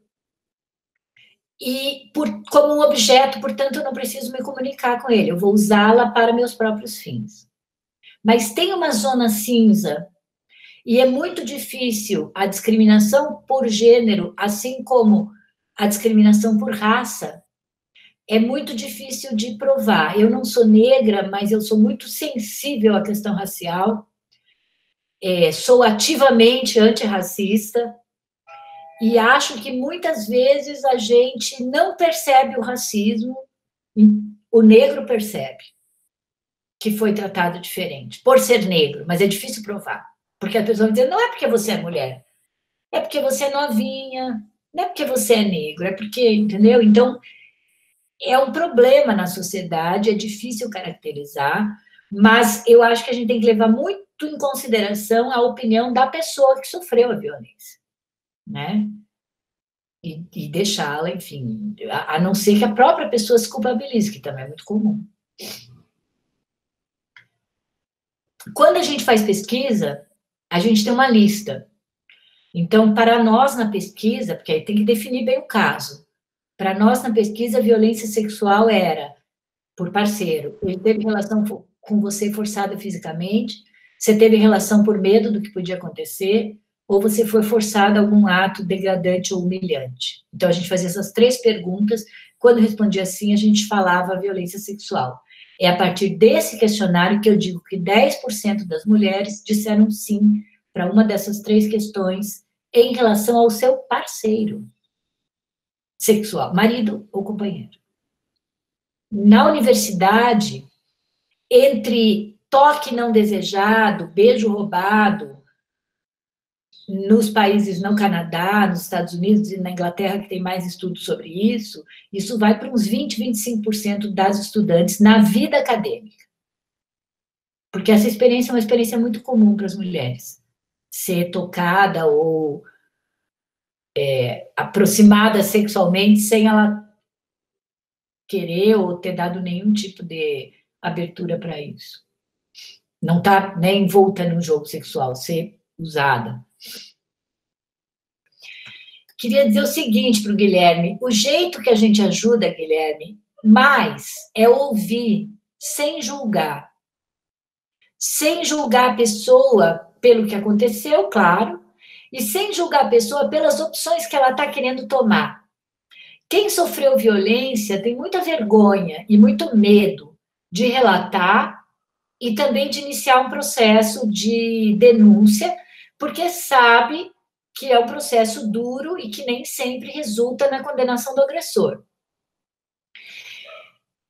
e como um objeto, portanto, eu não preciso me comunicar com ele, eu vou usá-la para meus próprios fins. Mas tem uma zona cinza, e é muito difícil a discriminação por gênero, assim como a discriminação por raça, é muito difícil de provar. Eu não sou negra, mas eu sou muito sensível à questão racial, sou ativamente antirracista, e acho que muitas vezes a gente não percebe o racismo, o negro percebe que foi tratado diferente, por ser negro, mas é difícil provar. Porque a pessoa vai dizer, não é porque você é mulher, é porque você é novinha, não é porque você é negro, é porque, entendeu? Então, é um problema na sociedade, é difícil caracterizar, mas eu acho que a gente tem que levar muito em consideração a opinião da pessoa que sofreu a violência, né? E deixá-la, enfim, a não ser que a própria pessoa se culpabilize, que também é muito comum. Quando a gente faz pesquisa, a gente tem uma lista. Então, para nós na pesquisa, porque aí tem que definir bem o caso, para nós na pesquisa, a violência sexual era por parceiro. Ele teve relação com você forçada fisicamente, você teve relação por medo do que podia acontecer, ou você foi forçada a algum ato degradante ou humilhante. Então, a gente fazia essas 3 perguntas, quando respondia sim, a gente falava violência sexual. É a partir desse questionário que eu digo que 10% das mulheres disseram sim para uma dessas 3 questões em relação ao seu parceiro sexual, marido ou companheiro. Na universidade, entre toque não desejado, beijo roubado, nos países, no Canadá, nos Estados Unidos e na Inglaterra, que tem mais estudos sobre isso, isso vai para uns 20, 25% das estudantes na vida acadêmica. Porque essa experiência é uma experiência muito comum para as mulheres. Ser tocada ou aproximada sexualmente sem ela querer ou ter dado nenhum tipo de abertura para isso. Não está nem envolta num jogo sexual, ser usada. Queria dizer o seguinte para o Guilherme, o jeito que a gente ajuda, Guilherme, mais é ouvir sem julgar. Sem julgar a pessoa pelo que aconteceu, claro, e sem julgar a pessoa pelas opções que ela está querendo tomar. Quem sofreu violência tem muita vergonha e muito medo de relatar e também de iniciar um processo de denúncia, porque sabe que é um processo duro e que nem sempre resulta na condenação do agressor.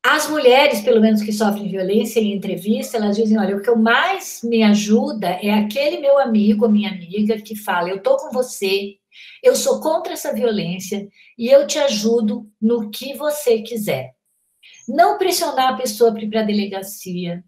As mulheres, pelo menos que sofrem violência em entrevista, elas dizem, olha, o que mais me ajuda é aquele meu amigo, a minha amiga, que fala, eu estou com você, eu sou contra essa violência e eu te ajudo no que você quiser. Não pressionar a pessoa para ir para a delegacia,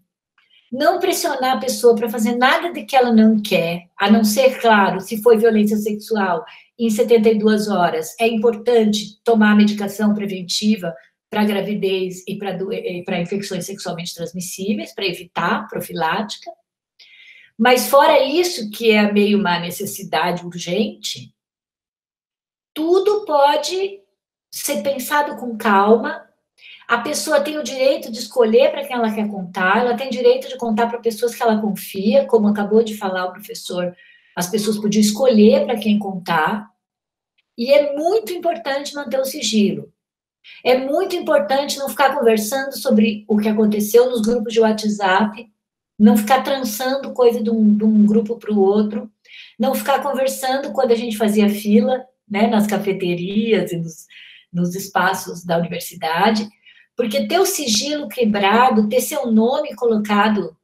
não pressionar a pessoa para fazer nada de que ela não quer, a não ser, claro, se foi violência sexual, em 72 horas, é importante tomar a medicação preventiva para gravidez e para infecções sexualmente transmissíveis, para evitar profilática. Mas fora isso, que é meio uma necessidade urgente, tudo pode ser pensado com calma. A pessoa tem o direito de escolher para quem ela quer contar, ela tem direito de contar para pessoas que ela confia, como acabou de falar o professor, as pessoas podiam escolher para quem contar, e é muito importante manter o sigilo. É muito importante não ficar conversando sobre o que aconteceu nos grupos de WhatsApp, não ficar trançando coisa de um grupo para o outro, não ficar conversando quando a gente fazia fila, né, nas cafeterias e nos espaços da universidade, porque ter o sigilo quebrado, ter seu nome colocado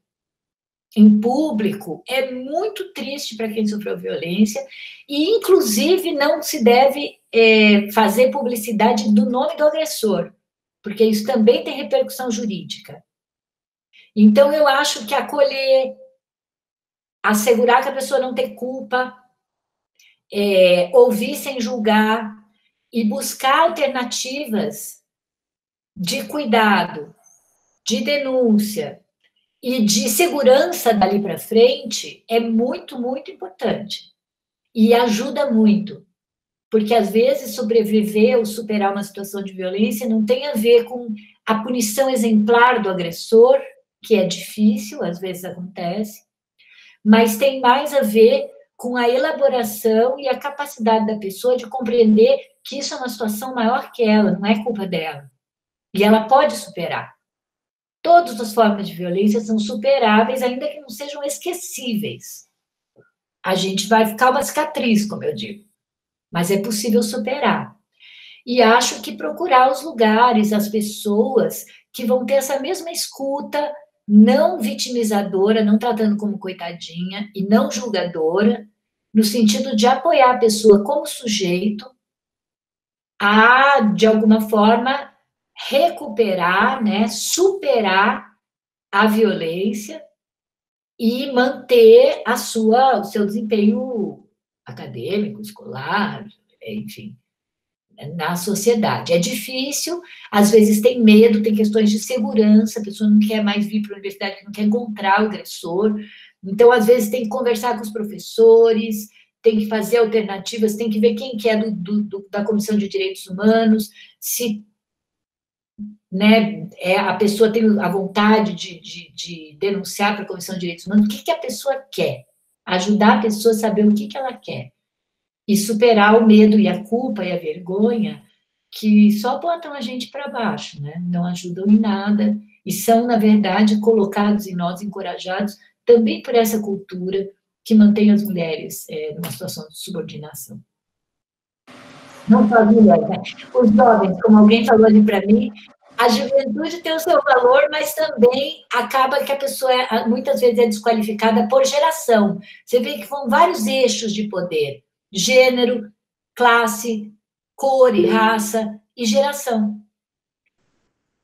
em público é muito triste para quem sofreu violência e, inclusive, não se deve fazer publicidade do nome do agressor, porque isso também tem repercussão jurídica. Então, eu acho que acolher, assegurar que a pessoa não tem culpa, ouvir sem julgar e buscar alternativas de cuidado, de denúncia e de segurança dali para frente é muito, muito importante. E ajuda muito. Porque, às vezes, sobreviver ou superar uma situação de violência não tem a ver com a punição exemplar do agressor, que é difícil, às vezes acontece, mas tem mais a ver com a elaboração e a capacidade da pessoa de compreender que isso é uma situação maior que ela, não é culpa dela. E ela pode superar. Todas as formas de violência são superáveis, ainda que não sejam esquecíveis. A gente vai ficar uma cicatriz, como eu digo, mas é possível superar. E acho que procurar os lugares, as pessoas que vão ter essa mesma escuta, não vitimizadora, não tratando como coitadinha e não julgadora, no sentido de apoiar a pessoa como sujeito a, de alguma forma, recuperar, né, superar a violência e manter o seu desempenho acadêmico, escolar, enfim, na sociedade. É difícil, às vezes tem medo, tem questões de segurança, a pessoa não quer mais vir para a universidade, não quer encontrar o agressor, então, às vezes, tem que conversar com os professores, tem que fazer alternativas, tem que ver quem que é da Comissão de Direitos Humanos, se, né, a pessoa tem a vontade de denunciar para a Comissão de Direitos Humanos, o que a pessoa quer? Ajudar a pessoa a saber o que ela quer. E superar o medo e a culpa e a vergonha que só botam a gente para baixo, né? Não ajudam em nada e são, na verdade, colocados em nós, encorajados também por essa cultura que mantém as mulheres numa situação de subordinação. Não só as mulheres, né? Os jovens, como alguém falou ali para mim, a juventude tem o seu valor, mas também acaba que a pessoa muitas vezes é desqualificada por geração. Você vê que são vários eixos de poder: gênero, classe, cor e raça e geração.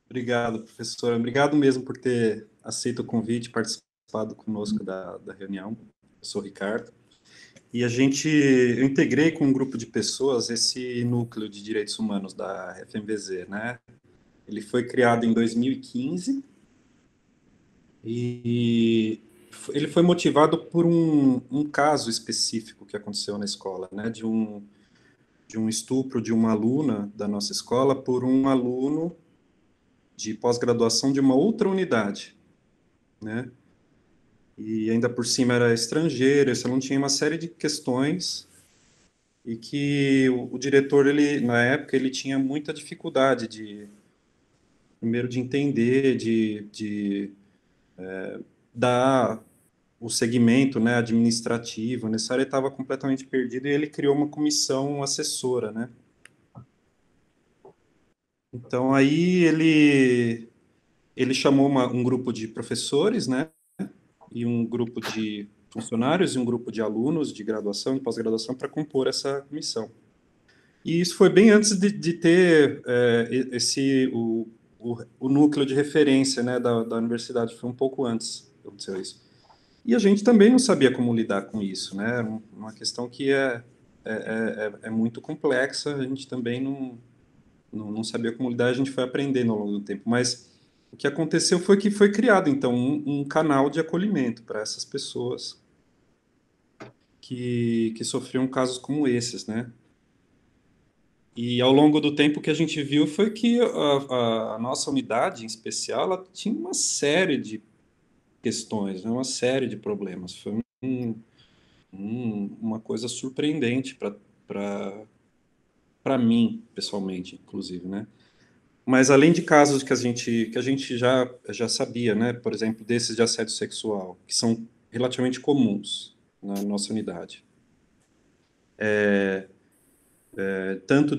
Obrigado, professora. Obrigado mesmo por ter aceito o convite, participado conosco da reunião. Eu sou o Ricardo. E eu integrei com um grupo de pessoas esse núcleo de direitos humanos da FMVZ, né? Ele foi criado em 2015 e ele foi motivado por um caso específico que aconteceu na escola, né? De um estupro de uma aluna da nossa escola por um aluno de pós-graduação de uma outra unidade, né? E ainda por cima era estrangeiro, esse aluno tinha uma série de questões e que o diretor, na época, ele tinha muita dificuldade primeiro de entender, dar o segmento, né, administrativo necessário, ele estava completamente perdido e ele criou uma comissão assessora, né? Então, aí ele chamou um grupo de professores, né, e um grupo de funcionários e um grupo de alunos de graduação e pós-graduação para compor essa comissão. E isso foi bem antes de ter o núcleo de referência, né, da universidade, foi um pouco antes que aconteceu isso. E a gente também não sabia como lidar com isso, né, uma questão que é muito complexa, a gente também não sabia como lidar, a gente foi aprendendo ao longo do tempo. Mas o que aconteceu foi que foi criado, então, um canal de acolhimento para essas pessoas que sofriam casos como esses, né? E ao longo do tempo o que a gente viu foi que a nossa unidade, em especial, ela tinha uma série de questões, né? Uma série de problemas. Foi uma coisa surpreendente para mim, pessoalmente, inclusive, né? Mas além de casos que a gente já sabia, né? Por exemplo, desses de assédio sexual, que são relativamente comuns na nossa unidade. Tanto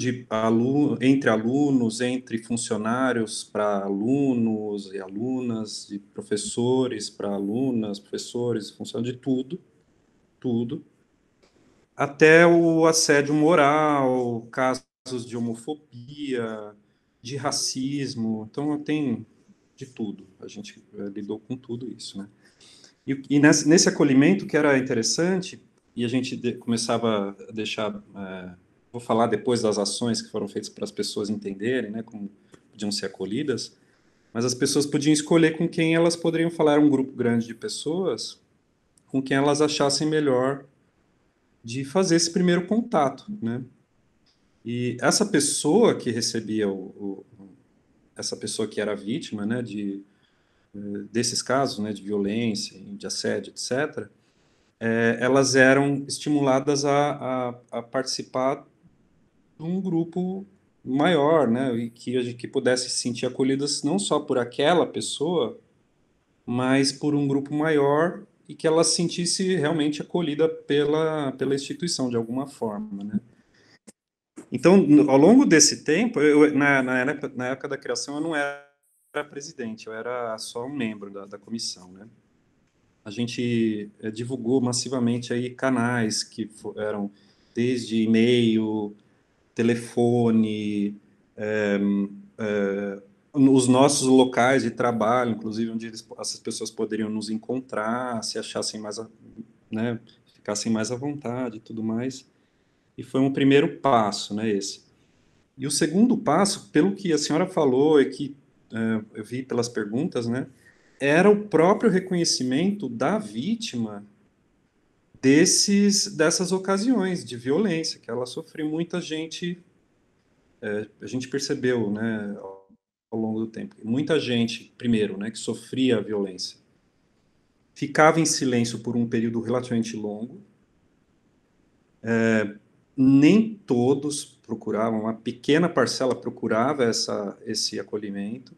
entre alunos, entre funcionários para alunos e alunas, de professores para alunas, professores, funcionários de tudo, tudo, até o assédio moral, casos de homofobia, de racismo, então tem de tudo, a gente lidou com tudo isso, né? E nesse acolhimento que era interessante, e a gente começava a deixar, vou falar depois das ações que foram feitas para as pessoas entenderem, né, como podiam ser acolhidas, mas as pessoas podiam escolher com quem elas poderiam falar, era um grupo grande de pessoas, com quem elas achassem melhor de fazer esse primeiro contato, né? E essa pessoa que recebia essa pessoa que era vítima, né, desses casos, né, de violência, de assédio, etc., elas eram estimuladas a participar de um grupo maior, né, e que pudesse se sentir acolhidas não só por aquela pessoa, mas por um grupo maior e que ela se sentisse realmente acolhida pela instituição de alguma forma, né. Então, ao longo desse tempo, na época da criação, eu não era presidente, eu era só um membro da comissão, né. A gente divulgou massivamente aí canais que eram desde e-mail, telefone, os nossos locais de trabalho, inclusive onde essas pessoas poderiam nos encontrar, se achassem mais, né, ficassem mais à vontade e tudo mais. E foi um primeiro passo, né, esse. E o segundo passo, pelo que a senhora falou e que eu vi pelas perguntas, né, era o próprio reconhecimento da vítima dessas ocasiões de violência que ela sofreu. Muita gente, a gente percebeu, né, ao longo do tempo, muita gente, primeiro, né, que sofria a violência, ficava em silêncio por um período relativamente longo. Nem todos procuravam, uma pequena parcela procurava esse acolhimento.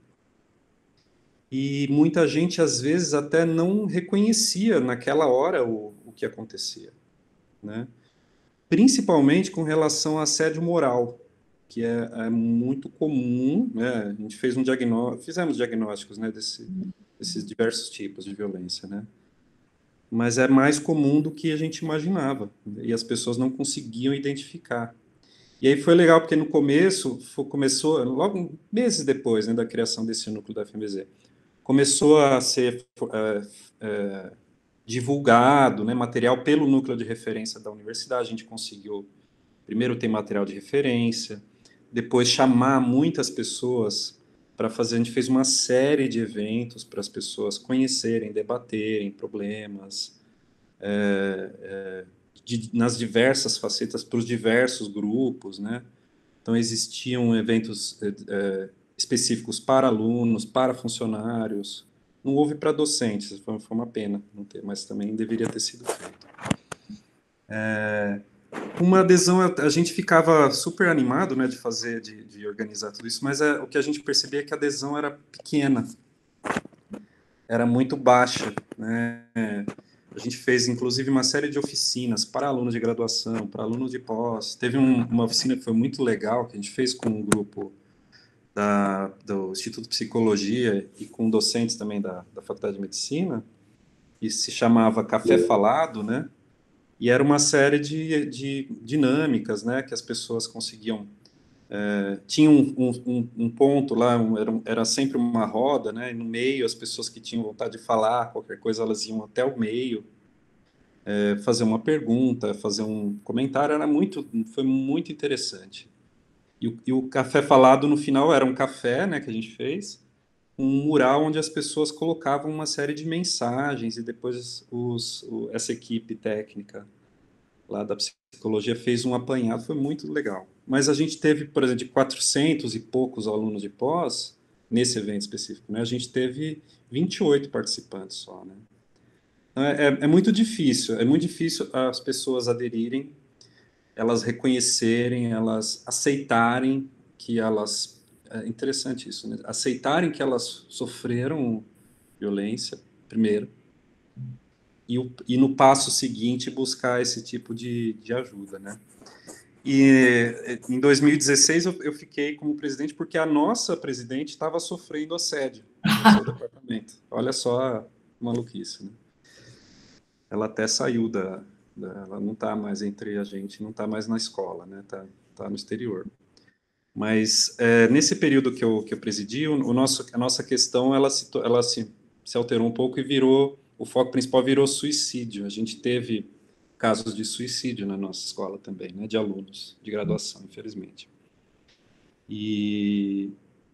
E muita gente, às vezes, até não reconhecia naquela hora o que acontecia, né? Principalmente com relação a assédio moral, que é muito comum, né? A gente fizemos diagnósticos, né, desses diversos tipos de violência, né? Mas é mais comum do que a gente imaginava, e as pessoas não conseguiam identificar. E aí foi legal, porque no começo, começou, logo meses depois, né, da criação desse núcleo da FMZ, começou a ser divulgado, né, material pelo núcleo de referência da universidade. A gente conseguiu, primeiro, ter material de referência, depois chamar muitas pessoas para fazer. A gente fez uma série de eventos para as pessoas conhecerem, debaterem problemas, nas diversas facetas, para os diversos grupos, né? Então, existiam eventos específicos para alunos, para funcionários. Não houve para docentes, foi uma pena não ter, mas também deveria ter sido feito. Uma adesão, a gente ficava super animado, né, de fazer, de organizar tudo isso, mas o que a gente percebia é que a adesão era pequena, era muito baixa, né? A gente fez, inclusive, uma série de oficinas para alunos de graduação, para alunos de pós. Teve uma oficina que foi muito legal, que a gente fez com um grupo do Instituto de Psicologia e com docentes também da Faculdade de Medicina, e se chamava Café Falado, né? E era uma série de dinâmicas, né? Que as pessoas conseguiam. Tinha um ponto lá, era sempre uma roda, né? E no meio, as pessoas que tinham vontade de falar qualquer coisa, elas iam até o meio, fazer uma pergunta, fazer um comentário, foi muito interessante. E o café falado, no final, era um café, né, que a gente fez, um mural onde as pessoas colocavam uma série de mensagens, e depois essa equipe técnica lá da psicologia fez um apanhado, foi muito legal. Mas a gente teve, por exemplo, de 400 e poucos alunos de pós, nesse evento específico, né, a gente teve 28 participantes só, né. Então, é muito difícil as pessoas aderirem, elas reconhecerem, elas aceitarem que elas... É interessante isso, né? Aceitarem que elas sofreram violência, primeiro, e no passo seguinte buscar esse tipo de ajuda, né? E em 2016 eu fiquei como presidente porque a nossa presidente estava sofrendo assédio no seu departamento. Olha só a maluquice, né? Ela até saiu ela não está mais entre a gente, não está mais na escola, né? Tá no exterior. Mas nesse período que eu presidi, a nossa questão ela se alterou um pouco e o foco principal virou suicídio. A gente teve casos de suicídio na nossa escola também, né? De alunos de graduação, infelizmente. E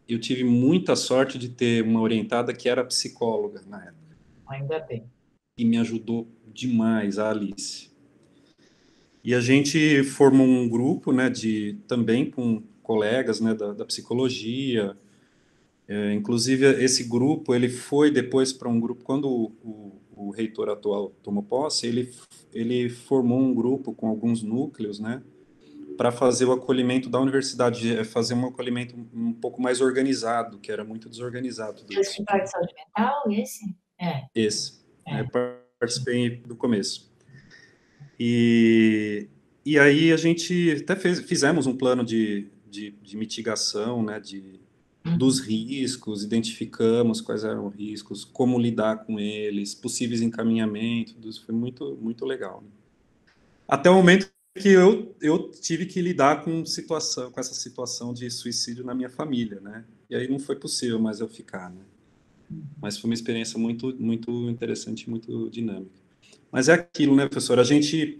eu tive muita sorte de ter uma orientada que era psicóloga na época. Ainda bem. E me ajudou demais, a Alice. E a gente formou um grupo, né, também com colegas, né, da psicologia. Inclusive, esse grupo, ele foi depois para um grupo, quando o reitor atual tomou posse, ele formou um grupo com alguns núcleos, né, para fazer o acolhimento da universidade, fazer um acolhimento um pouco mais organizado, que era muito desorganizado tudo O isso. escritório de saúde mental, esse? Esse, né, É. participei do começo. E aí a gente até fizemos um plano de mitigação, né, dos riscos, identificamos quais eram os riscos, como lidar com eles, possíveis encaminhamentos, tudo isso foi muito, muito legal, né? Até o momento que eu tive que lidar com essa situação de suicídio na minha família, né? E aí não foi possível mais eu ficar, né? Mas foi uma experiência muito, muito interessante, muito dinâmica. Mas é aquilo, né, professor? A gente,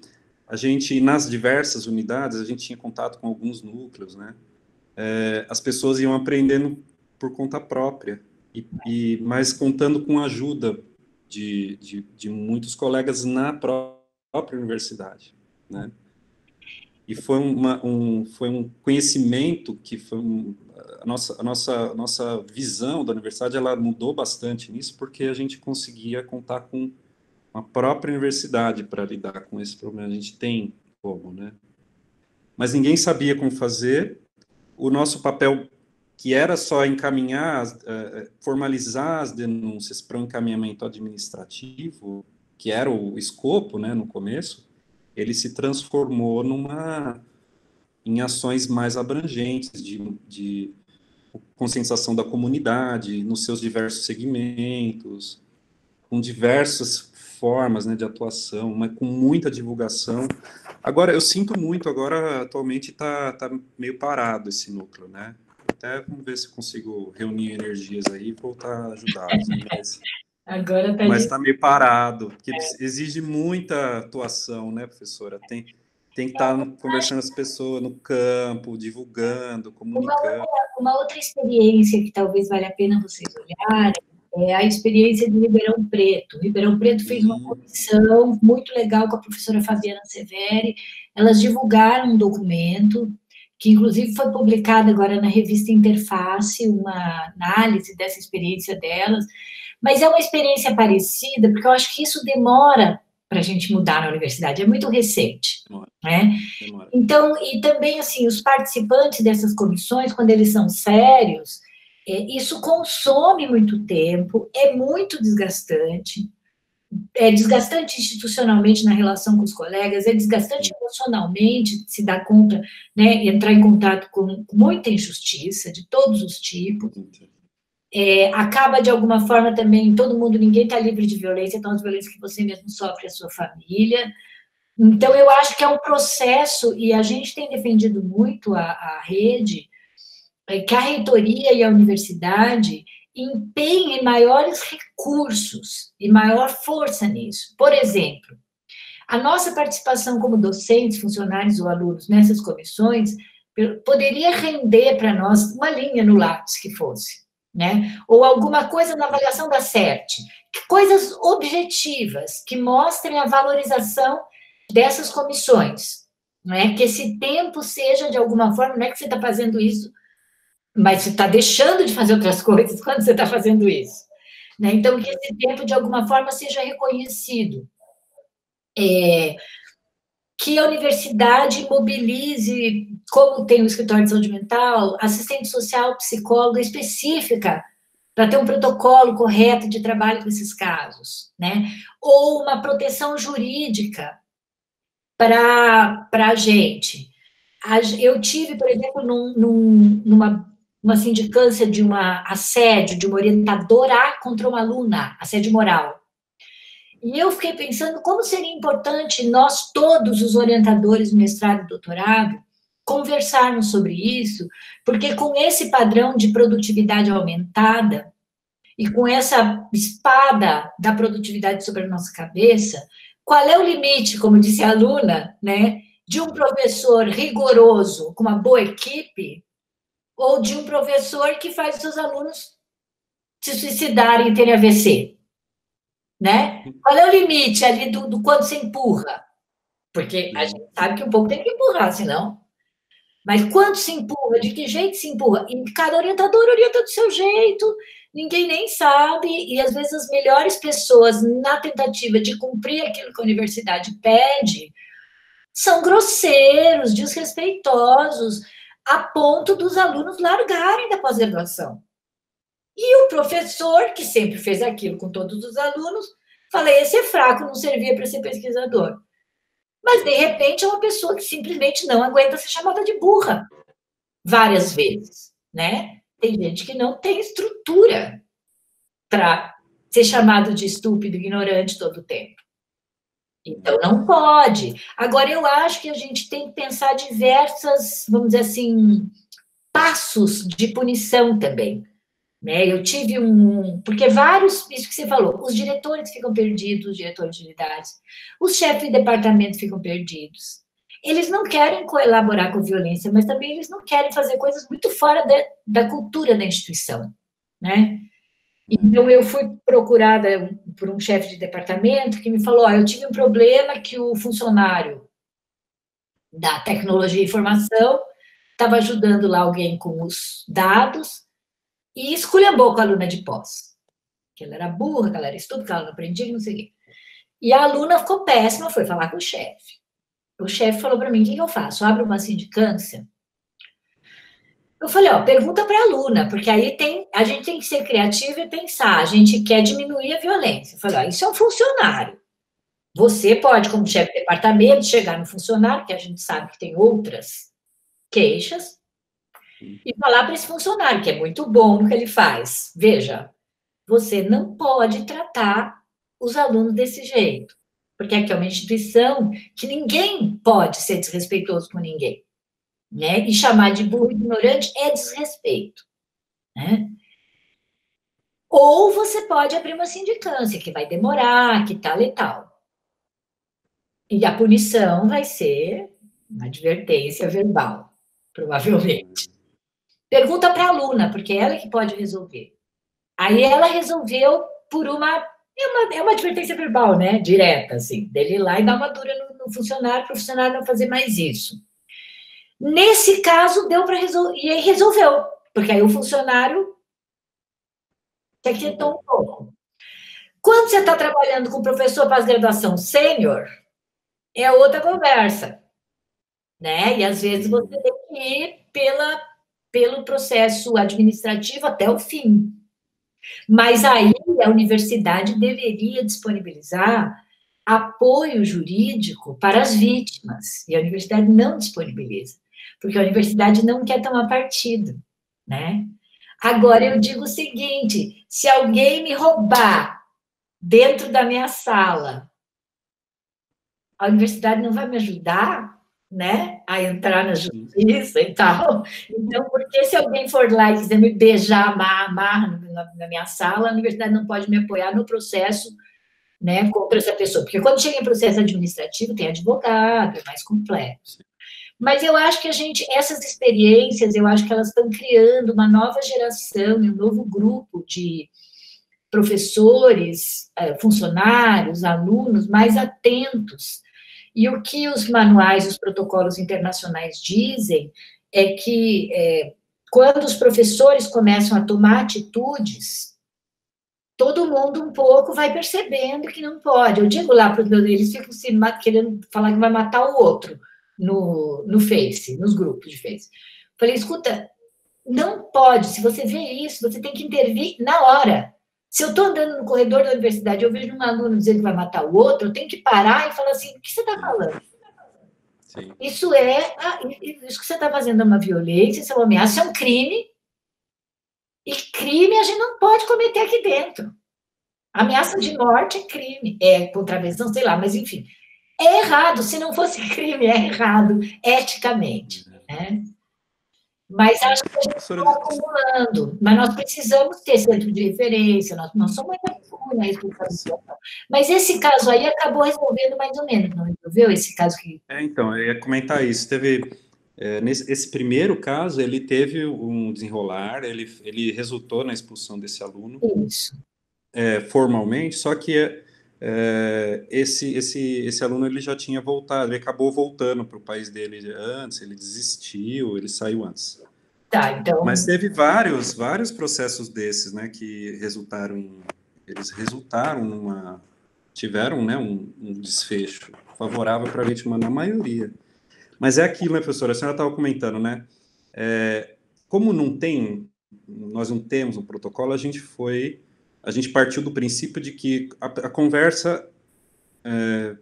nas diversas unidades, a gente tinha contato com alguns núcleos, né? As pessoas iam aprendendo por conta própria, mas contando com a ajuda de muitos colegas na própria universidade, né? E foi um conhecimento que foi a nossa visão da universidade, ela mudou bastante nisso, porque a gente conseguia contar com a própria universidade para lidar com esse problema. A gente tem como, né? Mas ninguém sabia como fazer. O nosso papel, que era só encaminhar, formalizar as denúncias para um encaminhamento administrativo, que era o escopo, né, no começo, ele se transformou em ações mais abrangentes de conscientização da comunidade, nos seus diversos segmentos, com diversas formas, né, de atuação, mas com muita divulgação. Agora, eu sinto muito, agora atualmente está meio parado esse núcleo, né? Até vamos ver se consigo reunir energias aí e voltar a ajudá-los, né? Agora está Mas de... está meio parado, porque exige muita atuação, né, professora? Tem que estar conversando com as pessoas no campo, divulgando, comunicando. Uma outra experiência que talvez valha a pena vocês olharem é a experiência de Ribeirão Preto. Ribeirão Preto fez uma comissão muito legal com a professora Fabiana Severi. Elas divulgaram um documento que, inclusive, foi publicado agora na revista Interface, uma análise dessa experiência delas. Mas é uma experiência parecida, porque eu acho que isso demora para a gente mudar na universidade, é muito recente, né? Então, e também, assim, os participantes dessas comissões, quando eles são sérios, isso consome muito tempo, é muito desgastante, é desgastante institucionalmente na relação com os colegas, é desgastante emocionalmente, se dar conta, né, entrar em contato com muita injustiça de todos os tipos. Acaba, de alguma forma, também, ninguém está livre de violência, então as violências que você mesmo sofre, a sua família. Então, eu acho que é um processo, e a gente tem defendido muito a rede, que a reitoria e a universidade empenhem maiores recursos e maior força nisso. Por exemplo, a nossa participação como docentes, funcionários ou alunos nessas comissões poderia render para nós uma linha no lápis que fosse, né? Ou alguma coisa na avaliação da CERT, coisas objetivas que mostrem a valorização dessas comissões, não é? Que esse tempo seja de alguma forma, não é que você está fazendo isso, mas você está deixando de fazer outras coisas quando você está fazendo isso, né? Então, que esse tempo de alguma forma seja reconhecido. Que a universidade mobilize, como tem o escritório de saúde mental, assistente social, psicóloga específica, para ter um protocolo correto de trabalho com esses casos, né? Ou uma proteção jurídica para a gente. Eu tive, por exemplo, numa sindicância de uma assédio, de uma orientadora contra uma aluna, assédio moral. E eu fiquei pensando como seria importante nós todos, os orientadores do mestrado e doutorado, conversarmos sobre isso, porque com esse padrão de produtividade aumentada e com essa espada da produtividade sobre a nossa cabeça, qual é o limite, como disse a aluna, né, de um professor rigoroso com uma boa equipe ou de um professor que faz os seus alunos se suicidarem e terem AVC? Né? Qual é o limite ali do quanto você empurra? Porque a gente sabe que um pouco tem que empurrar, senão. Mas quanto se empurra? De que jeito se empurra? E cada orientador orienta do seu jeito, ninguém nem sabe, e às vezes as melhores pessoas, na tentativa de cumprir aquilo que a universidade pede, são grosseiros, desrespeitosos, a ponto dos alunos largarem da pós-graduação. E o professor, que sempre fez aquilo com todos os alunos, fala, esse é fraco, não servia para ser pesquisador. Mas, de repente, é uma pessoa que simplesmente não aguenta ser chamada de burra várias vezes, né? Tem gente que não tem estrutura para ser chamado de estúpido, ignorante todo o tempo. Então, não pode. Agora, eu acho que a gente tem que pensar diversas, vamos dizer assim, passos de punição também. Né? Eu tive porque vários, isso que você falou, os diretores ficam perdidos, os diretores de unidades, os chefes de departamento ficam perdidos. Eles não querem colaborar com a violência, mas também eles não querem fazer coisas muito fora da cultura da instituição, né? Então, eu fui procurada por um chefe de departamento que me falou, eu tive um problema que o funcionário da tecnologia e informação estava ajudando lá alguém com os dados, e esculhambou com a aluna de pós. Que ela era burra, que ela era estúpida, que ela não aprendia, não sei o quê. E a aluna ficou péssima, foi falar com o chefe. O chefe falou para mim, o que eu faço? Abro uma sindicância? Eu falei, pergunta para a aluna, porque aí a gente tem que ser criativo e pensar, a gente quer diminuir a violência. Eu falei, isso é um funcionário. Você pode, como chefe de departamento, chegar no funcionário, que a gente sabe que tem outras queixas, e falar para esse funcionário, que é muito bom no que ele faz. Veja, você não pode tratar os alunos desse jeito, porque aqui é uma instituição que ninguém pode ser desrespeitoso com ninguém, né? E chamar de burro e ignorante é desrespeito, né? Ou você pode abrir uma sindicância, que vai demorar, que tal e tal. E a punição vai ser uma advertência verbal, provavelmente. Pergunta para a aluna, porque é ela que pode resolver. Aí ela resolveu por é uma advertência verbal, né? Direta, assim, dele ir lá e dar uma dura no funcionário, para o funcionário não fazer mais isso. Nesse caso, deu para resolver, e aí resolveu, porque aí o funcionário se aquietou um pouco. Quando você está trabalhando com professor pós-graduação sênior, é outra conversa, né? E às vezes você tem que ir pelo processo administrativo até o fim. Mas aí a universidade deveria disponibilizar apoio jurídico para as vítimas, e a universidade não disponibiliza, porque a universidade não quer tomar partido, né? Agora, eu digo o seguinte, se alguém me roubar dentro da minha sala, a universidade não vai me ajudar, né, a entrar na justiça e tal. Então, porque se alguém for lá e quiser me beijar, amarrar na minha sala, a universidade não pode me apoiar no processo, né, contra essa pessoa. Porque quando chega em processo administrativo, tem advogado, é mais complexo. Mas eu acho que essas experiências, eu acho que elas estão criando uma nova geração e um novo grupo de professores, funcionários, alunos mais atentos. E o que os manuais, os protocolos internacionais dizem é que quando os professores começam a tomar atitudes, todo mundo um pouco vai percebendo que não pode. Eu digo lá para os meus, eles ficam querendo falar que vai matar o outro no Face, nos grupos de Face. Falei, escuta, não pode, se você vê isso, você tem que intervir na hora. Se eu estou andando no corredor da universidade, eu vejo um aluno dizendo que vai matar o outro, eu tenho que parar e falar assim, o que você está falando? Sim. Isso que você está fazendo é uma violência, isso é uma ameaça, isso é um crime, e crime a gente não pode cometer aqui dentro. Ameaça de morte é crime, é contravenção, sei lá, mas enfim. É errado, se não fosse crime, é errado, eticamente, né? Mas acho que a gente está acumulando. Mas nós precisamos ter centro de referência, nós somos muito na responsabilização. Mas esse caso aí acabou resolvendo mais ou menos, não resolveu? Esse caso que... Então, eu ia comentar isso. Esse primeiro caso, ele teve um desenrolar, ele resultou na expulsão desse aluno. Isso. Formalmente, só que esse aluno ele já tinha voltado, ele acabou voltando para o país dele antes, ele desistiu, ele saiu antes. Tá, então... Mas teve vários processos desses, né, que tiveram, né, um desfecho favorável para a vítima na maioria. Mas é aquilo, né, professora, a senhora estava comentando, né, como nós não temos um protocolo, a gente partiu do princípio de que a conversa,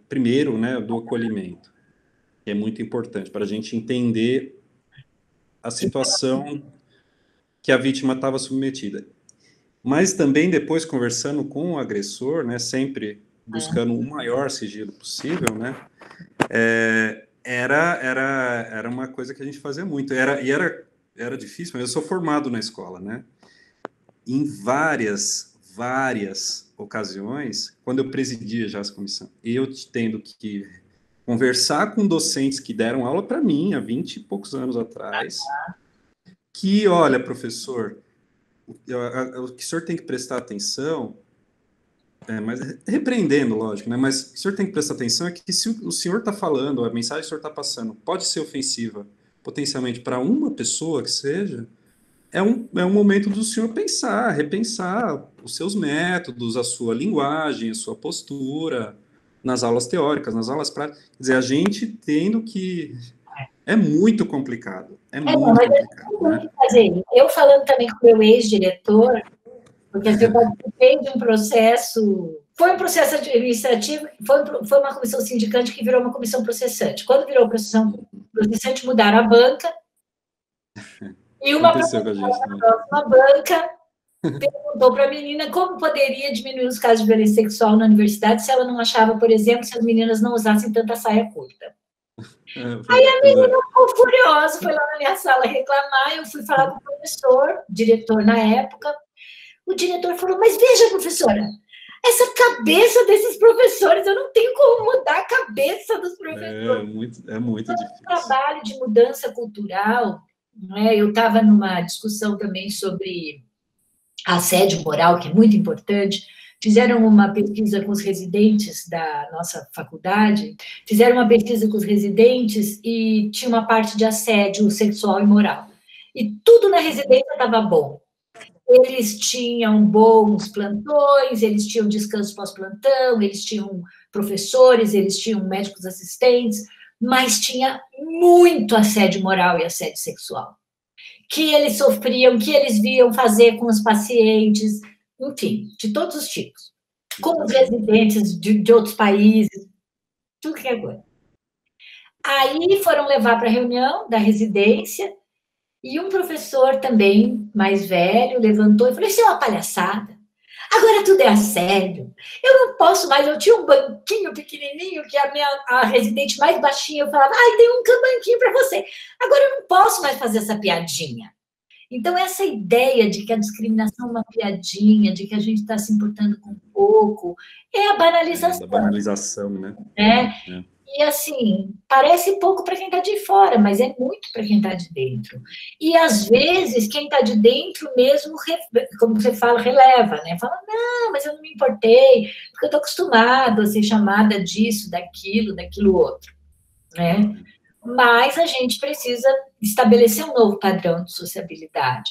primeiro, né, do acolhimento, que é muito importante para a gente entender a situação que a vítima estava submetida. Mas também depois, conversando com o agressor, né, sempre buscando o maior sigilo possível, né, era uma coisa que a gente fazia muito. Era difícil, mas eu sou formado na escola, né, em várias ocasiões, quando eu presidia já essa comissão, eu tendo que conversar com docentes que deram aula para mim há 20 e poucos anos atrás, que, olha, professor, o que o senhor tem que prestar atenção, mas repreendendo, lógico, né? Mas o que o senhor tem que prestar atenção é que se o senhor está falando, a mensagem que o senhor está passando pode ser ofensiva, potencialmente para uma pessoa que seja, é um momento do senhor repensar os seus métodos, a sua linguagem, a sua postura, nas aulas teóricas, nas aulas práticas. Quer dizer, a gente tendo que... É muito complicado. Muito complicado. Né? Eu falando também com o meu ex-diretor, porque eu participei de um processo... Foi um processo administrativo, foi uma comissão sindicante que virou uma comissão processante. Quando virou comissão processante, mudaram a banca, e uma professora da próxima banca perguntou para a menina como poderia diminuir os casos de violência sexual na universidade se ela não achava, por exemplo, se as meninas não usassem tanta saia curta. Aí a menina ficou furiosa, foi lá na minha sala reclamar, eu fui falar com o professor, diretor na época, o diretor falou, mas veja, professora, essa cabeça desses professores, eu não tenho como mudar a cabeça dos professores. É muito difícil. Um trabalho de mudança cultural, né? Eu estava numa discussão também sobre assédio moral, que é muito importante. Fizeram uma pesquisa com os residentes da nossa faculdade, fizeram uma pesquisa com os residentes e tinha uma parte de assédio sexual e moral. E tudo na residência estava bom. Eles tinham bons plantões, eles tinham descanso pós-plantão, eles tinham professores, eles tinham médicos assistentes, mas tinha muito assédio moral e assédio sexual, que eles sofriam, que eles viam fazer com os pacientes, enfim, de todos os tipos, com os residentes de outros países, tudo que é coisa. Aí foram levar para a reunião da residência, e um professor também, mais velho, levantou e falou, isso é uma palhaçada, agora tudo é assédio, eu não posso mais, eu tinha um banquinho pequenininho, que a residente mais baixinha, eu falava, tem um banquinho para você, agora eu não posso mais fazer essa piadinha. Então, essa ideia de que a discriminação é uma piadinha, de que a gente está se importando com pouco, é a banalização. A banalização, né? E, assim, parece pouco para quem está de fora, mas é muito para quem está de dentro. E, às vezes, quem está de dentro mesmo, como você fala, releva, né? Fala, não, mas eu não me importei, porque eu estou acostumado a ser chamada disso, daquilo outro, né? Mas a gente precisa estabelecer um novo padrão de sociabilidade.